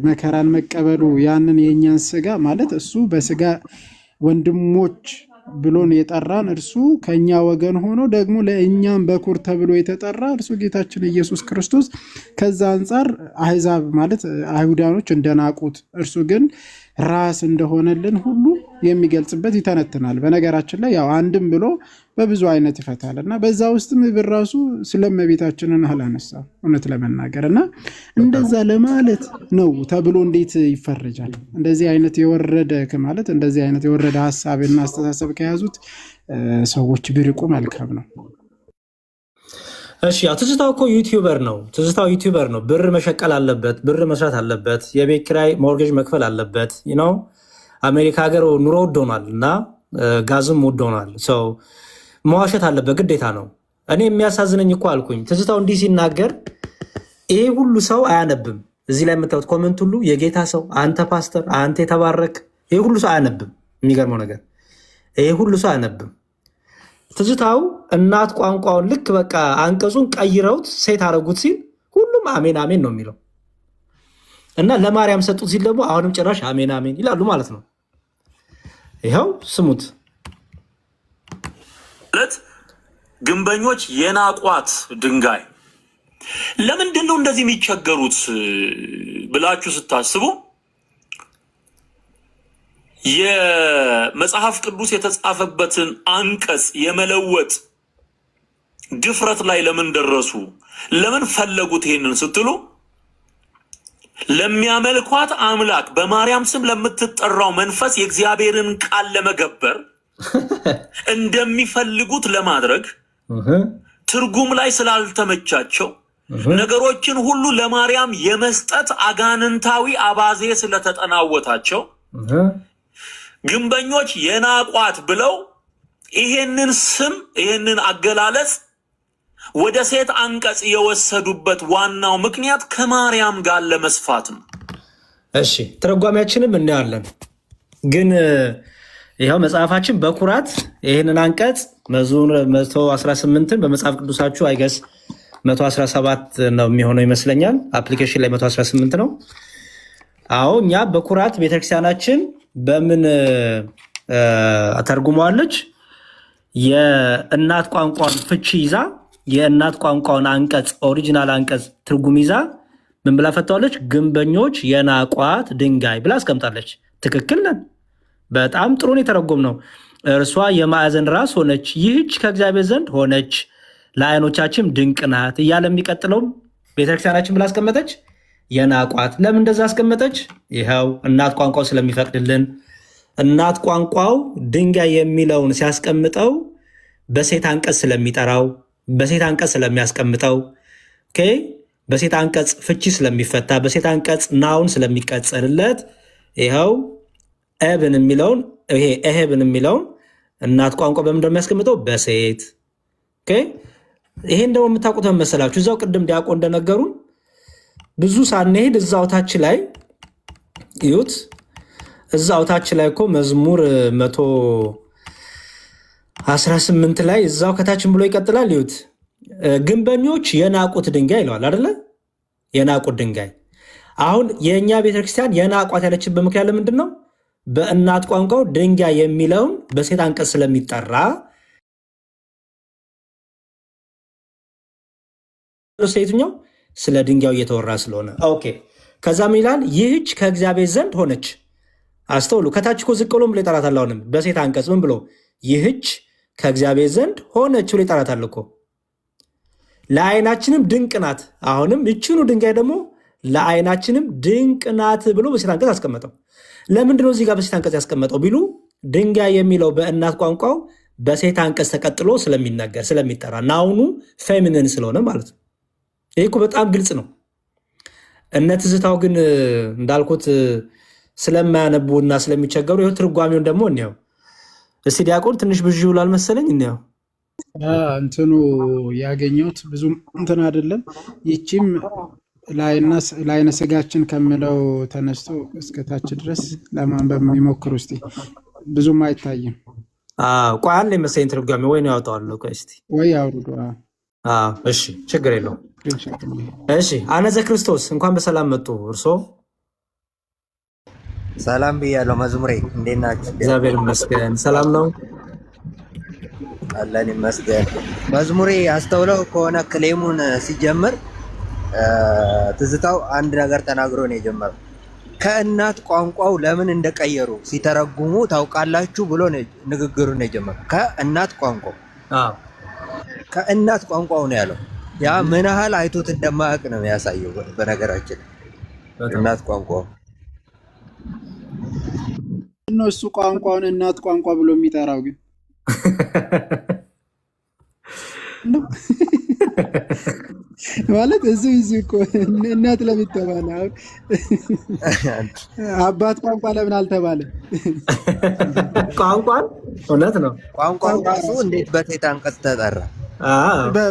መከራን መቀበሉ ያንን የእኛን ስጋ ማለት እሱ በስጋ ወንድሞች ብሎን የጠራን እርሱ ከኛ ወገን ሆኖ ደግሞ ለእኛም በኩር ተብሎ የተጠራ እርሱ ጌታችን ኢየሱስ ክርስቶስ። ከዛ አንጻር አሕዛብ ማለት አይሁዳኖች እንደናቁት እርሱ ግን ራስ እንደሆነልን ሁሉ የሚገልጽበት ይተነትናል። በነገራችን ላይ ያው አንድም ብሎ በብዙ አይነት ይፈታል እና በዛ ውስጥም ብራሱ ስለእመቤታችንን አላነሳ እውነት ለመናገር እና እንደዛ ለማለት ነው ተብሎ እንዴት ይፈረጃል? እንደዚህ አይነት የወረደ ማለት እንደዚህ አይነት የወረደ ሀሳብና አስተሳሰብ ከያዙት ሰዎች ቢርቁ መልካም ነው። እሺ ያው ትዝታው እኮ ዩቲዩበር ነው። ትዝታው ዩቲዩበር ነው። ብር መሸቀል አለበት፣ ብር መስራት አለበት፣ የቤት ኪራይ ሞርጌጅ መክፈል አለበት። ነው አሜሪካ ሀገር ኑሮ ውድ ሆኗል እና ጋዝም ውድ ሆኗል። ሰው መዋሸት አለበት ግዴታ ነው። እኔ የሚያሳዝነኝ እኮ አልኩኝ ትዝታው እንዲህ ሲናገር ይሄ ሁሉ ሰው አያነብም። እዚህ ላይ የምታዩት ኮመንት ሁሉ የጌታ ሰው፣ አንተ ፓስተር፣ አንተ የተባረክ፣ ይሄ ሁሉ ሰው አያነብም። የሚገርመው ነገር ይሄ ሁሉ ሰው አያነብም። ትዝታው እናት ቋንቋውን ልክ በቃ አንቀጹን ቀይረውት ሴት አረጉት ሲል ሁሉም ሁሉም አሜን አሜን ነው የሚለው እና ለማርያም ሰጡት ሲል ደግሞ አሁንም ጭራሽ አሜን አሜን ይላሉ ማለት ነው። ይኸው ስሙት። ግንበኞች የናቋት ድንጋይ ለምንድን ነው እንደዚህ የሚቸገሩት ብላችሁ ስታስቡ የመጽሐፍ ቅዱስ የተጻፈበትን አንቀጽ የመለወጥ ድፍረት ላይ ለምን ደረሱ? ለምን ፈለጉት? ይሄንን ስትሉ ለሚያመልኳት አምላክ በማርያም ስም ለምትጠራው መንፈስ የእግዚአብሔርን ቃል ለመገበር እንደሚፈልጉት ለማድረግ ትርጉም ላይ ስላልተመቻቸው ነገሮችን ሁሉ ለማርያም የመስጠት አጋንንታዊ አባዜ ስለተጠናወታቸው ግንበኞች የናቋት ብለው ይሄንን ስም ይሄንን አገላለጽ ወደ ሴት አንቀጽ የወሰዱበት ዋናው ምክንያት ከማርያም ጋር ለመስፋት ነው። እሺ ተረጓሚያችንም እናያለን። ግን ይሄው መጽሐፋችን በኩራት ይሄንን አንቀጽ መዝሙር 118ን በመጽሐፍ ቅዱሳችሁ አይገስ 117 ነው የሚሆነው ይመስለኛል። አፕሊኬሽን ላይ 118 ነው። አዎ እኛ በኩራት ቤተክርስቲያናችን በምን ተርጉመዋለች? የእናት ቋንቋን ፍቺ ይዛ የእናት ቋንቋውን አንቀጽ ኦሪጂናል አንቀጽ ትርጉም ይዛ ምን ብላ ፈታዋለች? ግንበኞች የናቋት ድንጋይ ብላ አስቀምጣለች። ትክክል ነን። በጣም ጥሩን የተረጎም ነው። እርሷ የማዕዘን ራስ ሆነች፣ ይህች ከእግዚአብሔር ዘንድ ሆነች፣ ለዓይኖቻችን ድንቅ ናት እያለ የሚቀጥለውም ቤተክርስቲያናችን ብላ አስቀመጠች። የናቋት ለምን እንደዛ አስቀመጠች? ይኸው እናት ቋንቋው ስለሚፈቅድልን። እናት ቋንቋው ድንጋይ የሚለውን ሲያስቀምጠው በሴት አንቀጽ ስለሚጠራው፣ በሴት አንቀጽ ስለሚያስቀምጠው፣ በሴት አንቀጽ ፍቺ ስለሚፈታ፣ በሴት አንቀጽ ናውን ስለሚቀጸልለት ይኸው ኤብን የሚለውን ይሄ ኤሄብን የሚለውን እናት ቋንቋ በምን እንደሚያስቀምጠው በሴት። ይሄን ደግሞ የምታውቁት መሰላችሁ? እዛው ቅድም ዲያቆን እንደነገሩን ብዙ ሳንሄድ እዛው ታች ላይ ይዩት። እዛው ታች ላይ እኮ መዝሙር 118 ላይ እዛው ከታችን ብሎ ይቀጥላል። ይዩት። ግንበኞች የናቁት ድንጋይ ይለዋል አይደለ? የናቁት ድንጋይ። አሁን የእኛ ቤተክርስቲያን የናቋት ያለችበት ምክንያት ለምንድን ነው? በእናት ቋንቋው ድንጋይ የሚለውን በሴት አንቀጽ ስለሚጠራ ሴትኛው ስለ ድንጋዩ እየተወራ ስለሆነ ኦኬ። ከዛም ይላል ይህች ከእግዚአብሔር ዘንድ ሆነች። አስተውሉ። ከታች እኮ ዝቅ ብሎ ብሎ ይጠራታል። አሁንም በሴት አንቀጽ ምን ብሎ ይህች ከእግዚአብሔር ዘንድ ሆነች ብሎ ይጠራታል እኮ። ለዓይናችንም ድንቅ ናት። አሁንም ይችኑ ድንጋይ ደግሞ ለዓይናችንም ድንቅ ናት ብሎ በሴት አንቀጽ አስቀመጠው። ለምንድነው እዚህ ጋር በሴት አንቀጽ ያስቀመጠው ቢሉ ድንጋይ የሚለው በእናት ቋንቋው በሴት አንቀጽ ተቀጥሎ ስለሚነገር ስለሚጠራ ናውኑ ፌሚኒን ስለሆነ ማለት ነው። ይህ እኮ በጣም ግልጽ ነው። እነ ትዝታው ግን እንዳልኩት ስለማያነቡ እና ስለሚቸገሩ ይኸው ትርጓሜውን ደግሞ እንየው እስቲ። ዲያቆን ትንሽ ብዥ ብሏል መሰለኝ። እንየው እንትኑ ያገኘሁት ብዙም እንትን አይደለም። ይቺም ለዓይነ ስጋችን ከምለው ተነስቶ እስከታች ድረስ ለማንበብ የሚሞክሩ እስቲ። ብዙም አይታይም። ቆይ አንዴ መሰለኝ ትርጓሜ ወይ ነው ያወጣዋለሁ። ቆይ እስቲ ወይ አውርዱ። እሺ ችግር የለውም። እሺ አነዘ ክርስቶስ እንኳን በሰላም መጡ። እርሶ ሰላም ብያለሁ። መዝሙሬ እንዴት ናችሁ? እግዚአብሔር ይመስገን ሰላም ነው አለን ይመስገን። መዝሙሬ አስተውለው ከሆነ ክሌሙን ሲጀምር ትዝታው አንድ ነገር ተናግሮ ነው የጀመረው። ከእናት ቋንቋው ለምን እንደቀየሩ ሲተረጉሙ ታውቃላችሁ ብሎ ንግግሩን ነው የጀመረው። ከእናት ቋንቋው ከእናት ቋንቋው ነው ያለው። ያ ምን ያህል አይቶት እንደማያውቅ ነው የሚያሳየው። በነገራችን እናት ቋንቋው ነው እሱ ቋንቋውን እናት ቋንቋ ብሎ የሚጠራው ግን ማለት እዚህ እኮ እናት ለምን ተባለ? አባት ቋንቋ ለምን አልተባለ? ቋንቋን እውነት ነው። ቋንቋው ራሱ እንዴት በሴት አንቀጽ ተጠራ?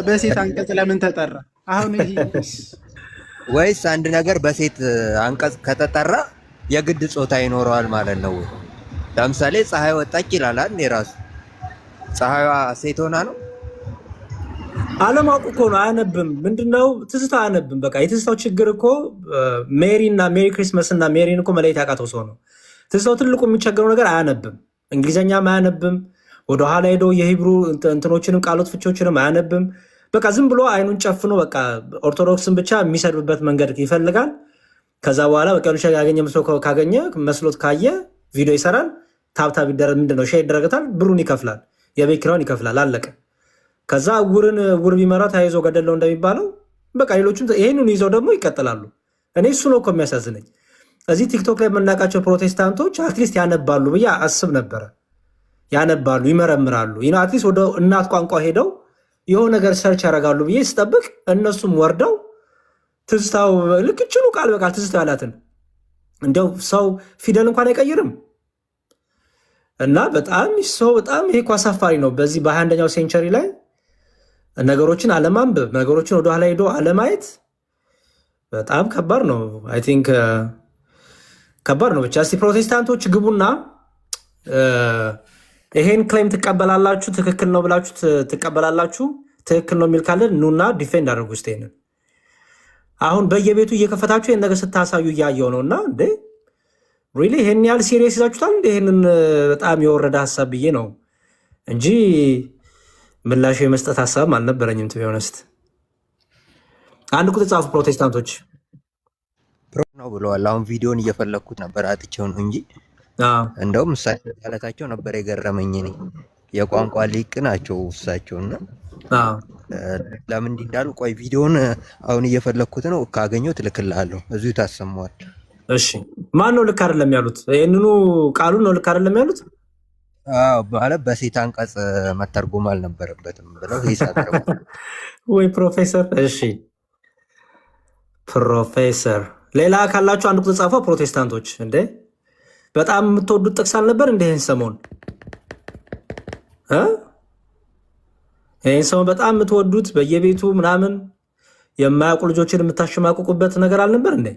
በሴት አንቀጽ ለምን ተጠራ? አሁን ይሄ ወይስ አንድ ነገር በሴት አንቀጽ ከተጠራ የግድ ጾታ ይኖረዋል ማለት ነው? ለምሳሌ ፀሐይ ወጣች ይላል አይደል? የራሱ ፀሐይዋ ሴት ሆና ነው አለማወቅ እኮ ነው። አያነብም። ምንድነው ትዝታ አያነብም። በቃ የትዝታው ችግር እኮ ሜሪ እና ሜሪ ክሪስመስ እና ሜሪን እኮ መለየት ያቃተው ሰው ነው። ትዝታው ትልቁ የሚቸገረው ነገር አያነብም። እንግሊዝኛም አያነብም። ወደኋላ ሄዶ የሂብሩ እንትኖችንም ቃሎት ፍቾችንም አያነብም። በቃ ዝም ብሎ አይኑን ጨፍኖ በቃ ኦርቶዶክስን ብቻ የሚሰድብበት መንገድ ይፈልጋል። ከዛ በኋላ በቃ ያገኘ ካገኘ መስሎት ካየ ቪዲዮ ይሰራል። ታብታብ ይደረግ ምንድነው ሼር ይደረግታል። ብሩን ይከፍላል። የቤት ኪራዩን ይከፍላል። አለቀ። ከዛ ዕውር ቢመራ ተያይዞ ገደለው እንደሚባለው በቃ ሌሎቹም ይሄንን ይዘው ደግሞ ይቀጥላሉ። እኔ እሱ ነው እኮ የሚያሳዝነኝ። እዚህ ቲክቶክ ላይ የምናውቃቸው ፕሮቴስታንቶች አትሊስት ያነባሉ ብዬ አስብ ነበረ። ያነባሉ፣ ይመረምራሉ። አትሊስት ወደ እናት ቋንቋ ሄደው የሆነ ነገር ሰርች ያደርጋሉ ብዬ ስጠብቅ እነሱም ወርደው ትዝታው ልክ ችሉ ቃል በቃል ትዝታ ያላትን እንዲያው ሰው ፊደል እንኳን አይቀይርም። እና በጣም ይሄ እኮ አሳፋሪ ነው። በዚህ በ21ኛው ሴንቸሪ ላይ ነገሮችን አለማንበብ፣ ነገሮችን ወደኋላ ሄዶ አለማየት በጣም ከባድ ነው። አይ ቲንክ ከባድ ነው። ብቻ እስቲ ፕሮቴስታንቶች ግቡና ይሄን ክሌም ትቀበላላችሁ፣ ትክክል ነው ብላችሁ ትቀበላላችሁ፣ ትክክል ነው የሚል ካለ ኑና ዲፌንድ አድርጉ። ውስጥ ይሄንን አሁን በየቤቱ እየከፈታችሁ ይህን ነገር ስታሳዩ እያየው ነው። እና እንዴ ሪሊ ይሄን ያህል ሲሪየስ ይዛችሁታል? ይሄንን በጣም የወረደ ሀሳብ ብዬ ነው እንጂ ምላሽ የመስጠት ሀሳብም አልነበረኝም። ቱ ቢ ኦነስት አንድ ቁጥር ጻፉ ፕሮቴስታንቶች ነው ብለዋል። አሁን ቪዲዮን እየፈለግኩት ነበር አጥቼው ነው እንጂ እንደውም እሳቸው ማለታቸው ነበር የገረመኝ። እኔ የቋንቋ ሊቅ ናቸው እሳቸው እና ለምን እንዲህ እንዳሉ ቆይ ቪዲዮን አሁን እየፈለግኩት ነው፣ ካገኘው ትልክልሃለሁ። እዚሁ ታሰማዋል። እሺ ማን ነው ልክ አይደለም ያሉት? ይህንኑ ቃሉን ነው ልክ አይደለም ያሉት? ማለት በሴት አንቀጽ መተርጎም አልነበረበትም ብለው ይሳቀሩ ወይ ፕሮፌሰር። እሺ ፕሮፌሰር ሌላ ካላችሁ አንድ ቁጥር ጻፈው ፕሮቴስታንቶች። እንዴ በጣም የምትወዱት ጥቅስ አልነበር እንደ ይህን ሰሞን ይህን ሰሞን በጣም የምትወዱት በየቤቱ ምናምን የማያውቁ ልጆችን የምታሸማቁቁበት ነገር አልነበር እንዴ?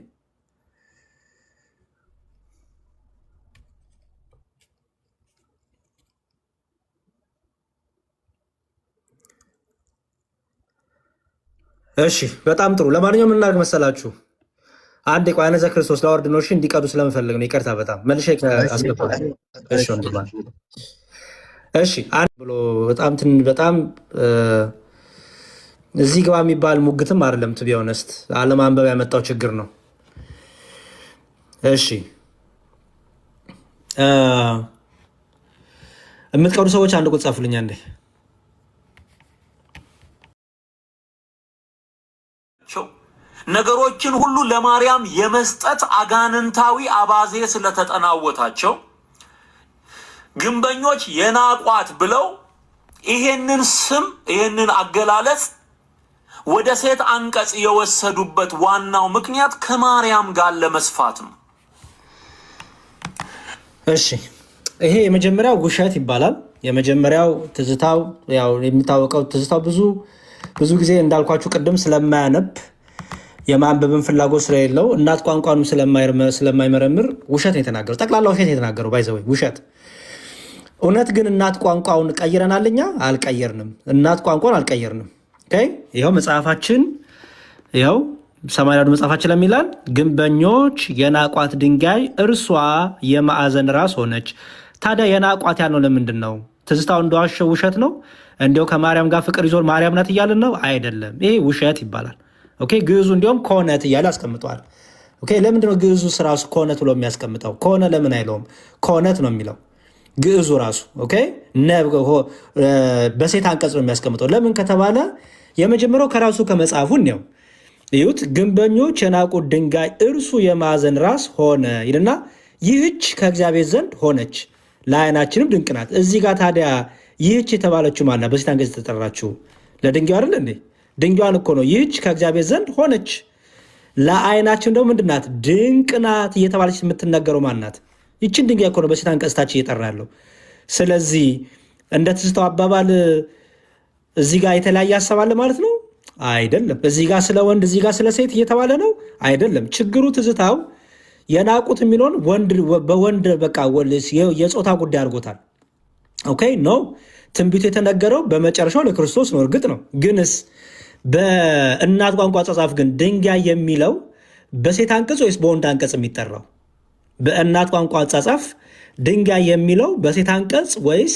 እሺ በጣም ጥሩ። ለማንኛውም እናድርግ መሰላችሁ አንድ ቋያነ ዘክርስቶስ ላወርድ ነው። እሺ እንዲቀዱ ስለምፈልግ ነው። ይቅርታ በጣም መልሼ አስገባል። እሺ ወንድማ እሺ አንድ ብሎ በጣም እዚህ ግባ የሚባል ሙግትም አይደለም። ቱ ቢ ኦነስት አለማንበብ ያመጣው ችግር ነው። እሺ የምትቀዱ ሰዎች አንድ ቁጥር ጻፉልኝ አንዴ። ነገሮችን ሁሉ ለማርያም የመስጠት አጋንንታዊ አባዜ ስለተጠናወታቸው ግንበኞች የናቋት ብለው ይሄንን ስም ይሄንን አገላለጽ ወደ ሴት አንቀጽ የወሰዱበት ዋናው ምክንያት ከማርያም ጋር ለመስፋት ነው። እሺ ይሄ የመጀመሪያው ውሸት ይባላል። የመጀመሪያው ትዝታው ያው የሚታወቀው ትዝታው ብዙ ጊዜ እንዳልኳችሁ ቅድም ስለማያነብ የማንበብን ፍላጎት ስለሌለው እናት ቋንቋንም ስለማይመረምር ውሸት ነው የተናገረው። ጠቅላላ ውሸት የተናገረው ባይዘወይ ውሸት። እውነት ግን እናት ቋንቋውን ቀይረናል? እኛ አልቀየርንም። እናት ቋንቋን አልቀየርንም። ይኸው መጽሐፋችን ይኸው ሰማያዊ መጽሐፋችን ለሚላል ግንበኞች የናቋት ድንጋይ እርሷ የማዕዘን ራስ ሆነች። ታዲያ የናቋት ያልነው ለምንድን ነው? ትዝታው እንደዋሸው ውሸት ነው? እንዲያው ከማርያም ጋር ፍቅር ይዞ ማርያም ናት እያልን ነው? አይደለም። ይሄ ውሸት ይባላል። ግዕዙ እንዲሁም ከሆነት እያለ አስቀምጠዋል። ለምንድነው ግዕዙ ራሱ ከሆነት ብሎ የሚያስቀምጠው? ከሆነ ለምን አይለውም? ከሆነት ነው የሚለው ግዕዙ ራሱ። በሴት አንቀጽ ነው የሚያስቀምጠው። ለምን ከተባለ የመጀመሪያው ከራሱ ከመጽሐፉ ነው። ይሁት ግንበኞች የናቁት ድንጋይ እርሱ የማዕዘን ራስ ሆነ ይልና ይህች ከእግዚአብሔር ዘንድ ሆነች ለዓይናችንም ድንቅ ናት። እዚህ ጋር ታዲያ ይህች የተባለችው ማናት? በሴት አንቀጽ የተጠራችው ለድንጋዩ አይደል እንዴ? ድንጋዩን እኮ ነው ይህች ከእግዚአብሔር ዘንድ ሆነች ለዓይናችን ደግሞ ምንድን ናት? ድንቅ ናት እየተባለች የምትነገረው ማናት? ይችን ድንጋይ እኮ ነው በሴት አንቀጽ ታች እየጠራ ያለው። ስለዚህ እንደ ትዝታው አባባል እዚህ ጋር የተለያየ ሀሳብ አለ ማለት ነው አይደለም። እዚህ ጋር ስለ ወንድ እዚህ ጋር ስለ ሴት እየተባለ ነው አይደለም። ችግሩ ትዝታው የናቁት የሚለውን በወንድ በቃ የጾታ ጉዳይ አድርጎታል። ኖ ትንቢቱ የተነገረው በመጨረሻው ለክርስቶስ ነው። እርግጥ ነው። ግንስ በእናት ቋንቋ አጻጻፍ ግን ድንጋይ የሚለው በሴት አንቀጽ ወይስ በወንድ አንቀጽ የሚጠራው? በእናት ቋንቋ አጻጻፍ ድንጋይ የሚለው በሴት አንቀጽ ወይስ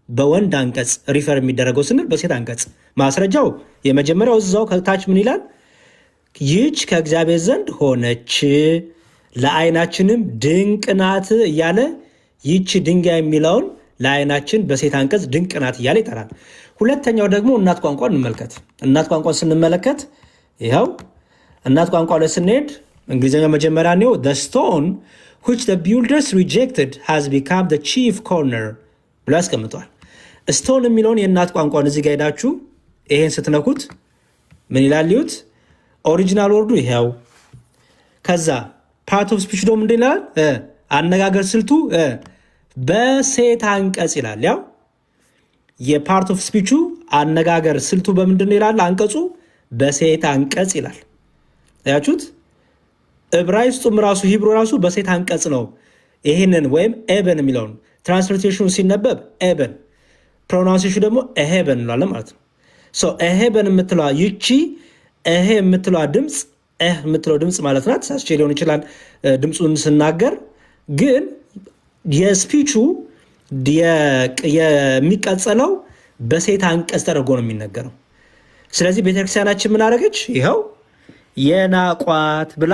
በወንድ አንቀጽ ሪፈር የሚደረገው ስንል በሴት አንቀጽ። ማስረጃው የመጀመሪያው እዛው ከታች ምን ይላል? ይህች ከእግዚአብሔር ዘንድ ሆነች ለዓይናችንም ድንቅ ናት እያለ ይህች ድንጋይ የሚለውን ለዓይናችን በሴት አንቀጽ ድንቅ ናት እያለ ይጠራል። ሁለተኛው ደግሞ እናት ቋንቋ እንመልከት። እናት ቋንቋ ስንመለከት ይኸው እናት ቋንቋ ላይ ስንሄድ እንግሊዝኛው መጀመሪያ ነው the stone which the builders rejected has become the chief corner ብሎ ያስቀምጧል። ስቶን የሚለውን የእናት ቋንቋን እዚህ ጋር ሄዳችሁ ይሄን ስትነኩት ምን ይላል? ይሁት ኦሪጂናል ወርዱ ይሄው። ከዛ ፓርት ኦፍ ስፒች ደግሞ ምንድን ይላል? አነጋገር ስልቱ በሴት አንቀጽ ይላል። ያው የፓርት ኦፍ ስፒቹ አነጋገር ስልቱ በምንድን ይላል? አንቀጹ በሴት አንቀጽ ይላል። ያችሁት ዕብራይስጡም ራሱ ሂብሩ ራሱ በሴት አንቀጽ ነው። ይህንን ወይም ኤበን የሚለውን ትራንስሌሽኑ ሲነበብ ኤበን፣ ፕሮናንሴሽኑ ደግሞ ኤሄበን እንላለን ማለት ነው። ኤሄበን የምትለዋ ይቺ ኤሄ የምትለዋ ድምፅ የምትለው ድምፅ ማለት ናት። ሳስቼ ሊሆን ይችላል ድምፁን ስናገር፣ ግን የስፒቹ የሚቀጸለው በሴት አንቀጽ ተደርጎ ነው የሚነገረው። ስለዚህ ቤተክርስቲያናችን ምን አደረገች? ይኸው የናቋት ብላ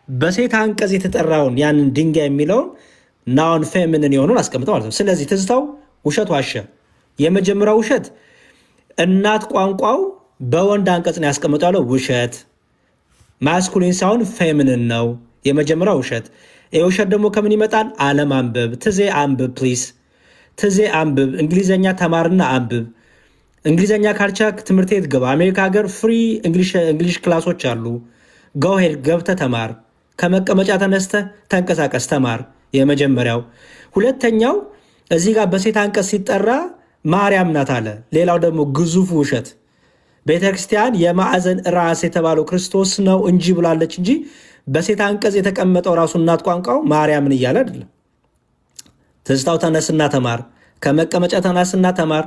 በሴት አንቀጽ የተጠራውን ያንን ድንጋይ የሚለውን ናውን ፌሚኒን የሆኑን አስቀምጠው ማለት ነው። ስለዚህ ትዝታው ውሸት ዋሸ። የመጀመሪያው ውሸት እናት ቋንቋው በወንድ አንቀጽ ነው ያስቀምጠው ያለው ውሸት፣ ማስኩሊን ሳይሆን ፌሚኒን ነው የመጀመሪያው ውሸት። ይህ ውሸት ደግሞ ከምን ይመጣል? አለማንበብ። ትዜ አንብብ ፕሊዝ፣ ትዜ አንብብ። እንግሊዝኛ ተማርና አንብብ። እንግሊዝኛ ካልቻክ ትምህርት ቤት ግባ። አሜሪካ ሀገር ፍሪ እንግሊሽ ክላሶች አሉ። ጎሄድ ገብተ ተማር። ከመቀመጫ ተነስተ ተንቀሳቀስ ተማር። የመጀመሪያው። ሁለተኛው እዚህ ጋር በሴት አንቀጽ ሲጠራ ማርያም ናት አለ። ሌላው ደግሞ ግዙፉ ውሸት ቤተክርስቲያን የማዕዘን ራስ የተባለው ክርስቶስ ነው እንጂ ብላለች እንጂ በሴት አንቀጽ የተቀመጠው ራሱ እናት ቋንቋው ማርያምን እያለ አይደለም። ትዝታው ተነስና ተማር። ከመቀመጫ ተነስና ተማር።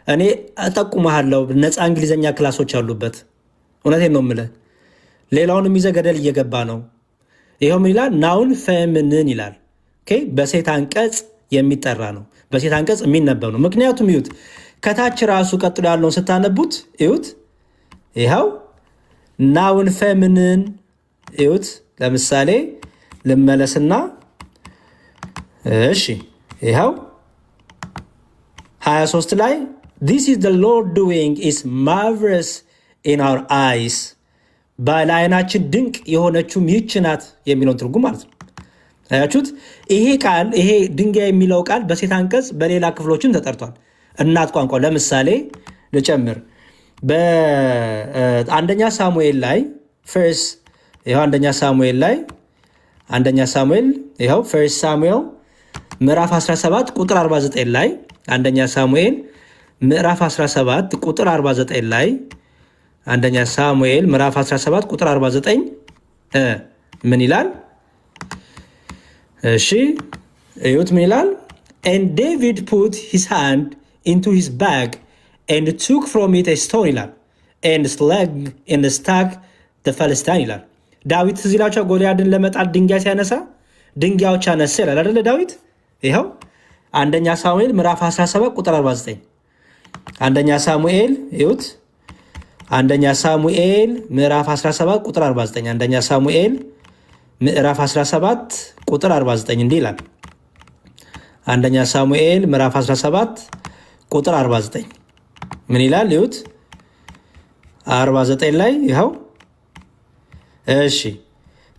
እኔ እጠቁመሃለሁ ነፃ እንግሊዝኛ ክላሶች አሉበት። እውነቴን ነው የምልህ። ሌላውን የሚይዘ ገደል እየገባ ነው። ይኸው ምን ይላል? ናውን ፌሚኒን ይላል። በሴት አንቀጽ የሚጠራ ነው። በሴት አንቀጽ የሚነበብ ነው። ምክንያቱም ይሁት ከታች ራሱ ቀጥሎ ያለውን ስታነቡት ይሁት ይኸው ናውን ፌሚኒን ይሁት። ለምሳሌ ልመለስና እሺ ይኸው 23 ላይ this is the Lord doing is marvelous in our eyes በዓይናችን ድንቅ የሆነችውም ይህች ናት የሚለውን ትርጉም ማለት ነው። አያችሁት? ይሄ ቃል ይሄ ድንጋይ የሚለው ቃል በሴት አንቀጽ በሌላ ክፍሎችን ተጠርቷል። እናት ቋንቋ ለምሳሌ ልጨምር። በአንደኛ ሳሙኤል ላይ ፈርስት ይኸው አንደኛ ሳሙኤል ይኸው ፈርስት ሳሙኤል ምዕራፍ 17 ቁጥር 49 ላይ አንደኛ ሳሙኤል ምዕራፍ 17 ቁጥር 49 ላይ አንደኛ ሳሙኤል ምዕራፍ 17 ቁጥር 49 ምን ይላል? እሺ እዩት ምን ይላል? and David put his hand into his bag and took from it a stone ይላል and struck the Philistine ይላል። ዳዊት እዚህ ላቸው ጎልያድን ለመጣል ድንጋይ ሲያነሳ ድንጋዮች አነሳ ይላል አይደለ? ዳዊት ይኸው አንደኛ ሳሙኤል ምዕራፍ 17 ቁጥር 49 አንደኛ ሳሙኤል ይሁት አንደኛ ሳሙኤል ምዕራፍ 17 ቁጥር 49 አንደኛ ሳሙኤል ምዕራፍ 17 ቁጥር 49 እንዲህ ይላል። አንደኛ ሳሙኤል ምዕራፍ 17 ቁጥር 49 ምን ይላል? ይሁት 49 ላይ ይኸው እሺ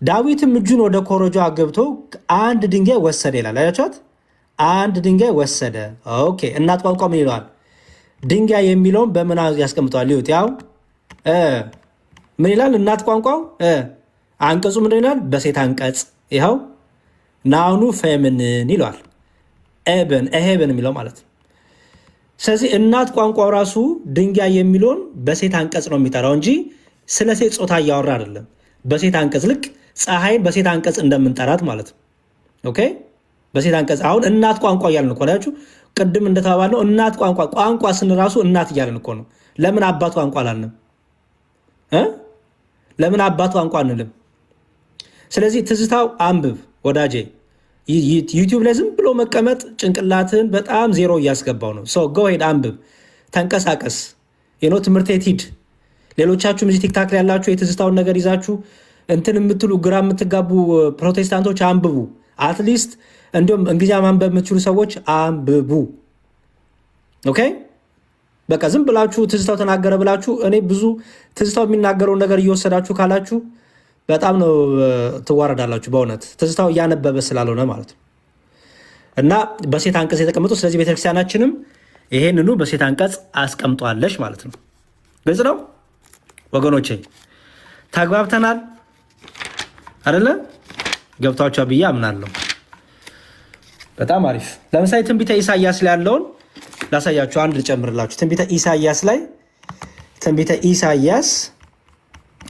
ዳዊትም እጁን ወደ ኮረጆ አገብቶ አንድ ድንጋይ ወሰደ ይላል። አያችኋት? አንድ ድንጋይ ወሰደ። ኦኬ እናት ቋንቋ ምን ይለዋል? ድንጋይ የሚለውን በምን ያስቀምጠዋል? ይሁት ያው ምን ይላል? እናት ቋንቋው አንቀጹ ምንድን ይላል? በሴት አንቀጽ ይኸው ናውኑ ፌሚኒን ይለዋል። ኤሄበን የሚለው ማለት ነው። ስለዚህ እናት ቋንቋው ራሱ ድንጋይ የሚለውን በሴት አንቀጽ ነው የሚጠራው እንጂ ስለ ሴት ጾታ እያወራ አይደለም። በሴት አንቀጽ ልክ ፀሐይን በሴት አንቀጽ እንደምንጠራት ማለት ነው። ኦኬ በሴት አንቀጽ አሁን እናት ቋንቋ እያልን እኮ ናችሁ። ቅድም እንደተባባለው እናት ቋንቋ ስንራሱ እናት እያለን እኮ ነው። ለምን አባት ቋንቋ አላልንም? ለምን አባት ቋንቋ አንልም? ስለዚህ ትዝታው አንብብ ወዳጄ። ዩቲዩብ ላይ ዝም ብሎ መቀመጥ ጭንቅላትን በጣም ዜሮ እያስገባው ነው። ሶ ጎ ሄድ አንብብ፣ ተንቀሳቀስ፣ ትምህርት ቤት ሂድ። ሌሎቻችሁም እዚህ ቲክታክ ላይ ያላችሁ የትዝታውን ነገር ይዛችሁ እንትን የምትሉ ግራ የምትጋቡ ፕሮቴስታንቶች አንብቡ። አትሊስት እንዲሁም እንግሊዝኛ ማንበብ የምትችሉ ሰዎች አንብቡ። ኦኬ በቃ ዝም ብላችሁ ትዝታው ተናገረ ብላችሁ እኔ ብዙ ትዝታው የሚናገረውን ነገር እየወሰዳችሁ ካላችሁ በጣም ነው ትዋረዳላችሁ። በእውነት ትዝታው እያነበበ ስላልሆነ ማለት ነው። እና በሴት አንቀጽ የተቀመጠው ስለዚህ ቤተክርስቲያናችንም ይሄንኑ በሴት አንቀጽ አስቀምጧለች ማለት ነው። ግልጽ ነው ወገኖቼ፣ ተግባብተናል አይደለ? ገብቷችኋል ብዬ አምናለሁ። በጣም አሪፍ። ለምሳሌ ትንቢተ ኢሳያስ ላይ ያለውን ላሳያችሁ፣ አንድ ልጨምርላችሁ። ትንቢተ ኢሳያስ ላይ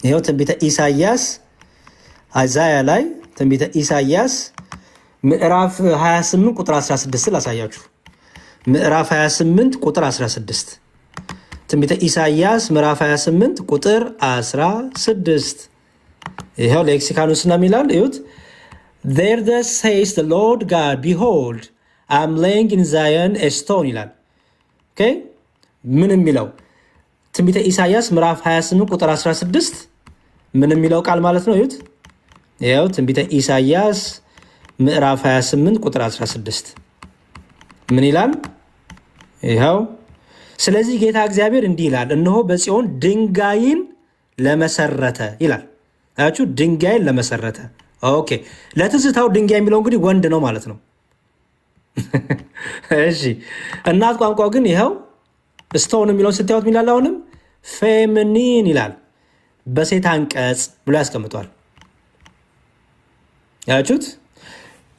ይኸው ትንቢተ ኢሳያስ አይዛያ ላይ ትንቢተ ኢሳያስ ምዕራፍ 28 ቁጥር 16 ላሳያችሁ። ምዕራፍ 28 ቁጥር 16 ትንቢተ ኢሳያስ ምዕራፍ 28 ቁጥር 16 ይኸው ሌክሲካኑስ ነው የሚላል። እዩት። There thus says the Lord God, behold, I am laying in Zion a stone ይላል። ኦኬ ምን የሚለው ትንቢተ ኢሳያስ ምዕራፍ 28 ቁጥር 16 ምን የሚለው ቃል ማለት ነው? እዩት። ይኸው ትንቢተ ኢሳያስ ምዕራፍ 28 ቁጥር 16 ምን ይላል? ይኸው ስለዚህ ጌታ እግዚአብሔር እንዲህ ይላል፣ እነሆ በጽዮን ድንጋይን ለመሰረተ ይላል። አያችሁ፣ ድንጋይን ለመሰረተ። ኦኬ ለትዝታው ድንጋይ የሚለው እንግዲህ ወንድ ነው ማለት ነው። እሺ እናት ቋንቋው ግን ይኸው ስቶን የሚለውን ስታዩት ሚላል አሁንም ፌሚኒን ይላል። በሴት አንቀጽ ብሎ ያስቀምጧል። ያችሁት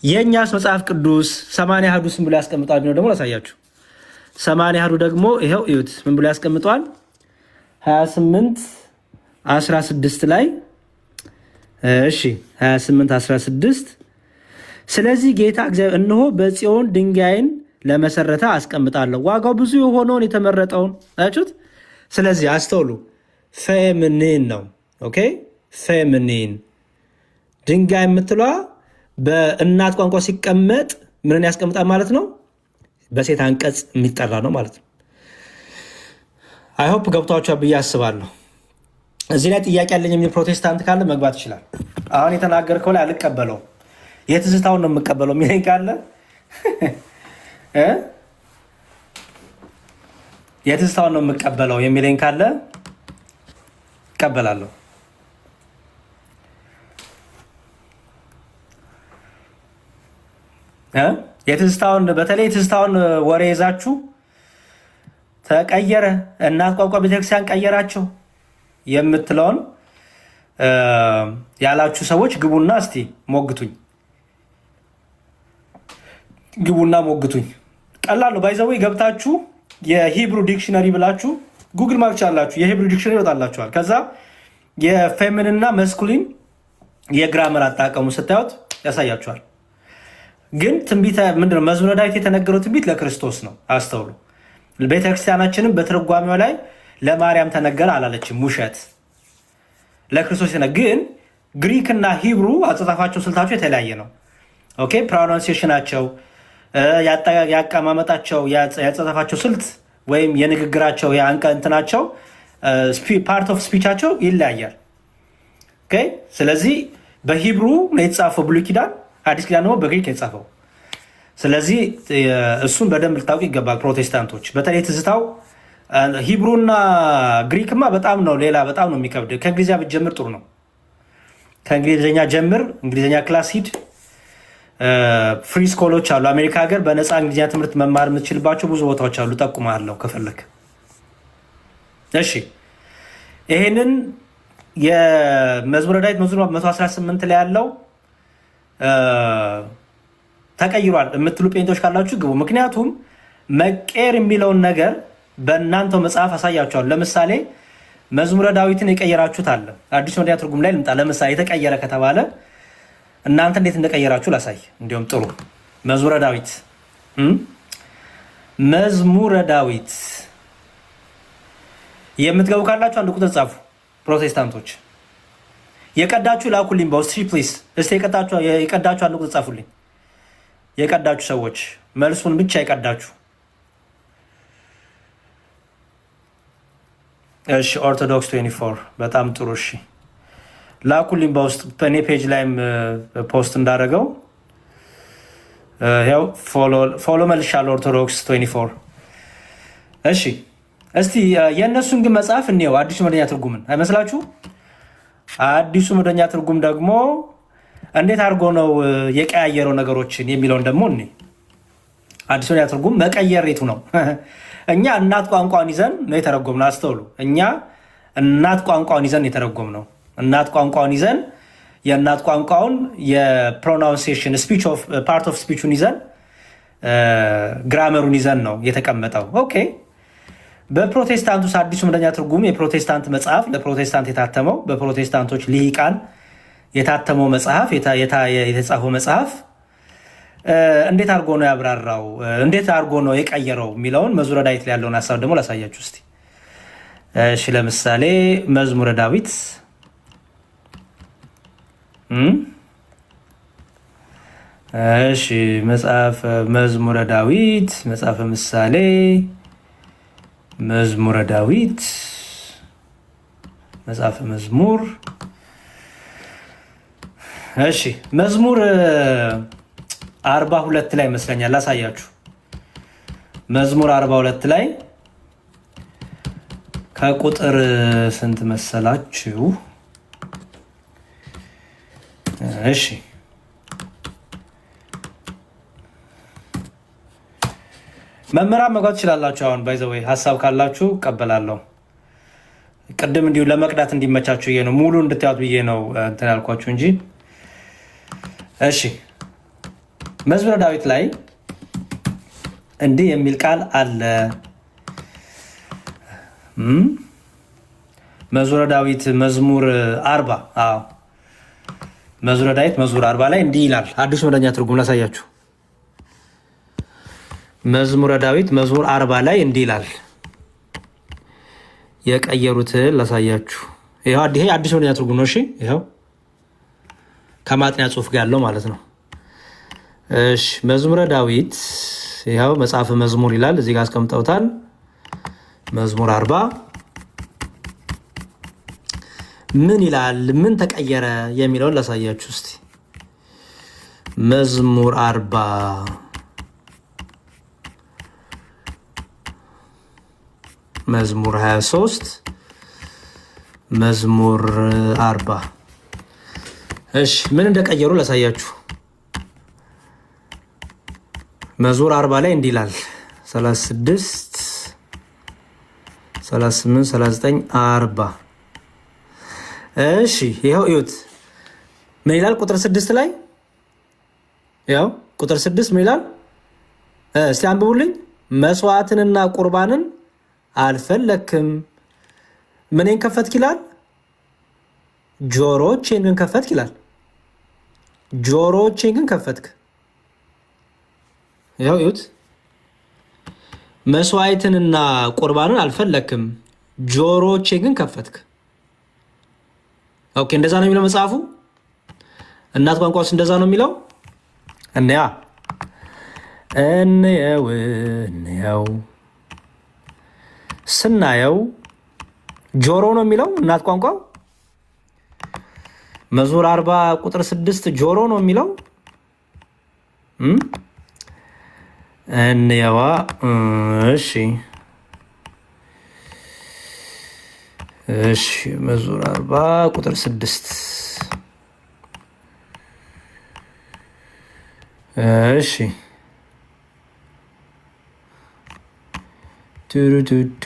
የእኛስ መጽሐፍ ቅዱስ 80 አሐዱስም ብሎ ያስቀምጧል። ቢኖር ደግሞ ላሳያችሁ። 80 አሐዱ ደግሞ ይኸው እዩት ምን ብሎ ያስቀምጧል? 28 16 ላይ እሺ 28 16 ስለዚህ ጌታ እግዚአብሔር እነሆ በጽዮን ድንጋይን ለመሰረተ አስቀምጣለሁ፣ ዋጋው ብዙ የሆነውን የተመረጠውን። አያችሁት? ስለዚህ አስተውሉ፣ ፌሚኒን ነው። ኦኬ ፌሚኒን ድንጋይ የምትሏ በእናት ቋንቋ ሲቀመጥ ምንን ያስቀምጣል ማለት ነው? በሴት አንቀጽ የሚጠራ ነው ማለት ነው። አይሆፕ ገብቷችኋል ብዬ አስባለሁ። እዚህ ላይ ጥያቄ ያለኝ የሚል ፕሮቴስታንት ካለ መግባት ይችላል። አሁን የተናገርከው ላይ አልቀበለውም፣ የትዝታውን ነው የምቀበለው የሚለኝ ካለ የትዝታውን ነው የምቀበለው የሚለኝ ካለ እቀበላለሁ። የትዝታውን በተለይ የትዝታውን ወሬ ይዛችሁ ተቀየረ እናት ቋንቋ ቤተክርስቲያን ቀየራቸው የምትለውን ያላችሁ ሰዎች ግቡና እስቲ ሞግቱኝ። ቀላል ነው። ባይዘው ገብታችሁ የሂብሩ ዲክሽነሪ ብላችሁ ጉግል ማርክ አላችሁ፣ የሂብሩ ዲክሽነሪ ይወጣላችኋል። ከዛ የፌሚኒን እና መስኩሊን የግራመር አጠቃቀሙ ስታዩት ያሳያችኋል። ግን ትንቢተ ምንድነው መዝሙረ ዳዊት የተነገረው ትንቢት ለክርስቶስ ነው። አስተውሉ። ቤተክርስቲያናችንም በትርጓሜው ላይ ለማርያም ተነገረ አላለችም፣ ውሸት ለክርስቶስ ግን ግሪክ እና ሂብሩ አጻጻፋቸው ስልታቸው የተለያየ ነው። ኦኬ ፕሮናንሲዬሽናቸው፣ ያቀማመጣቸው፣ ያጻጻፋቸው ስልት ወይም የንግግራቸው እንትናቸው ፓርት ኦፍ ስፒቻቸው ይለያያል። ኦኬ ስለዚህ በሂብሩ ነው የተጻፈው ብሉይ ኪዳን፣ አዲስ ኪዳን ደግሞ በግሪክ የተጻፈው። ስለዚህ እሱን በደንብ ልታውቁ ይገባል ፕሮቴስታንቶች። በተለይ ትዝታው ሂብሩና ግሪክማ በጣም ነው በጣም ነው የሚከብድ። ከእንግሊዝኛ ብትጀምር ጥሩ ነው። ከእንግሊዝኛ ጀምር፣ እንግሊዝኛ ክላስ ሂድ። ፍሪ ስኮሎች አሉ አሜሪካ ሀገር፣ በነፃ እንግሊዝኛ ትምህርት መማር የምትችልባቸው ብዙ ቦታዎች አሉ። ጠቁማለሁ ከፈለክ። እሺ ይሄንን የመዝሙረ ዳዊት መዝሙር 118 ላይ ያለው ተቀይሯል የምትሉ ጴንቶች ካላችሁ ግቡ። ምክንያቱም መቀየር የሚለውን ነገር በእናንተው መጽሐፍ አሳያችኋል። ለምሳሌ መዝሙረ ዳዊትን የቀየራችሁት አለ። አዲስ ወዲያ ትርጉም ላይ ልምጣ። ለምሳሌ የተቀየረ ከተባለ እናንተ እንዴት እንደቀየራችሁ ላሳይ። እንዲሁም ጥሩ መዝሙረ ዳዊት መዝሙረ ዳዊት የምትገቡ ካላችሁ አንድ ቁጥር ጻፉ። ፕሮቴስታንቶች የቀዳችሁ ላኩልኝ በውስጥ ፕሊዝ። እስቲ የቀዳችሁ አንድ ቁጥር ጻፉልኝ። የቀዳችሁ ሰዎች መልሱን ብቻ የቀዳችሁ። እሺ ኦርቶዶክስ 24 በጣም ጥሩ። እሺ ላኩልኝ በውስጥ በኔ ፔጅ ላይም ፖስት እንዳደረገው ያው ፎሎ መልሻለሁ። ኦርቶዶክስ 24 እሺ እስቲ የእነሱን ግን መጽሐፍ እንየው። አዲሱ መደበኛ ትርጉምን አይመስላችሁ? አዲሱ መደበኛ ትርጉም ደግሞ እንዴት አድርጎ ነው የቀያየረው ነገሮችን የሚለውን ደግሞ እኔ አዲሱ መደበኛ ትርጉም መቀየሬቱ ነው። እኛ እናት ቋንቋን ይዘን ነው የተረጎምነው። አስተውሉ። እኛ እናት ቋንቋን ይዘን የተረጎምነው እናት ቋንቋን ይዘን የእናት ቋንቋውን የፕሮናውንሲዬሽን ፓርት ኦፍ ስፒቹን ይዘን ግራመሩን ይዘን ነው የተቀመጠው። ኦኬ። በፕሮቴስታንቱ አዲሱ መደበኛ ትርጉም የፕሮቴስታንት መጽሐፍ ለፕሮቴስታንት የታተመው በፕሮቴስታንቶች ልሂቃን የታተመው መጽሐፍ የተጻፈው መጽሐፍ እንዴት አድርጎ ነው ያብራራው፣ እንዴት አድርጎ ነው የቀየረው የሚለውን መዝሙረ ዳዊት ላይ ያለውን ሀሳብ ደግሞ ላሳያችሁ እስቲ። እሺ ለምሳሌ መዝሙረ ዳዊት እሺ መጽሐፈ መዝሙረ ዳዊት መጽሐፈ ምሳሌ መዝሙረ ዳዊት መጽሐፈ መዝሙር እሺ መዝሙር 42 ላይ ይመስለኛል ላሳያችሁ። መዝሙር 42 ላይ ከቁጥር ስንት መሰላችሁ? እሺ መምህራን መግባት ትችላላችሁ። አሁን ባይ ዘ ወይ ሀሳብ ካላችሁ እቀበላለሁ። ቅድም እንዲሁ ለመቅዳት እንዲመቻችሁ ብዬ ነው ሙሉ እንድታዩት ብዬ ነው እንትን ያልኳችሁ እንጂ። እሺ መዝሙረ ዳዊት ላይ እንዲህ የሚል ቃል አለ። መዝሙረ ዳዊት መዝሙር 40 መዝሙረ ዳዊት መዝሙር 40 ላይ እንዲህ ይላል። አዲሱ መደበኛ ትርጉም ላሳያችሁ። መዝሙረ ዳዊት መዝሙር 40 ላይ እንዲህ ይላል። የቀየሩትን ላሳያችሁ። ይሄ አዲሱ መደበኛ ትርጉም ነው። እሺ ይሄው ከማጥኛ ጽሑፍ ጋር ያለው ማለት ነው። እሺ መዝሙረ ዳዊት ይሄው መጽሐፈ መዝሙር ይላል። እዚህ ጋር አስቀምጠውታል። መዝሙር 40 ምን ይላል? ምን ተቀየረ የሚለውን ላሳያችሁ እስቲ። መዝሙር 40 መዝሙር 23 መዝሙር 40 እሺ ምን እንደቀየሩ ላሳያችሁ። መዝሙር 40 ላይ እንዲህ ይላል 36 38 39 40 እሺ ይሄው እዩት። ምን ይላል? ቁጥር 6 ላይ ያው ቁጥር 6 ምን ይላል? እስቲ አንብቡልኝ። መስዋዕትንና ቁርባንን አልፈለክም፣ ምንን ከፈትክ ይላል? ጆሮቼን ግን ከፈትክ ይላል። ጆሮቼን ግን ከፈትክ። ያው እዩት። መስዋዕትንና ቁርባንን አልፈለክም፣ ጆሮቼን ግን ከፈትክ። ኦኬ እንደዛ ነው የሚለው መጽሐፉ። እናት ቋንቋስ እንደዛ ነው የሚለው። እንየው ስናየው ጆሮ ነው የሚለው እናት ቋንቋው። መዝሙር 40 ቁጥር 6 ጆሮ ነው የሚለው። እንየዋ እሺ እሺ መዝሙር 40 ቁጥር 6 እሺ ቱሩቱቱ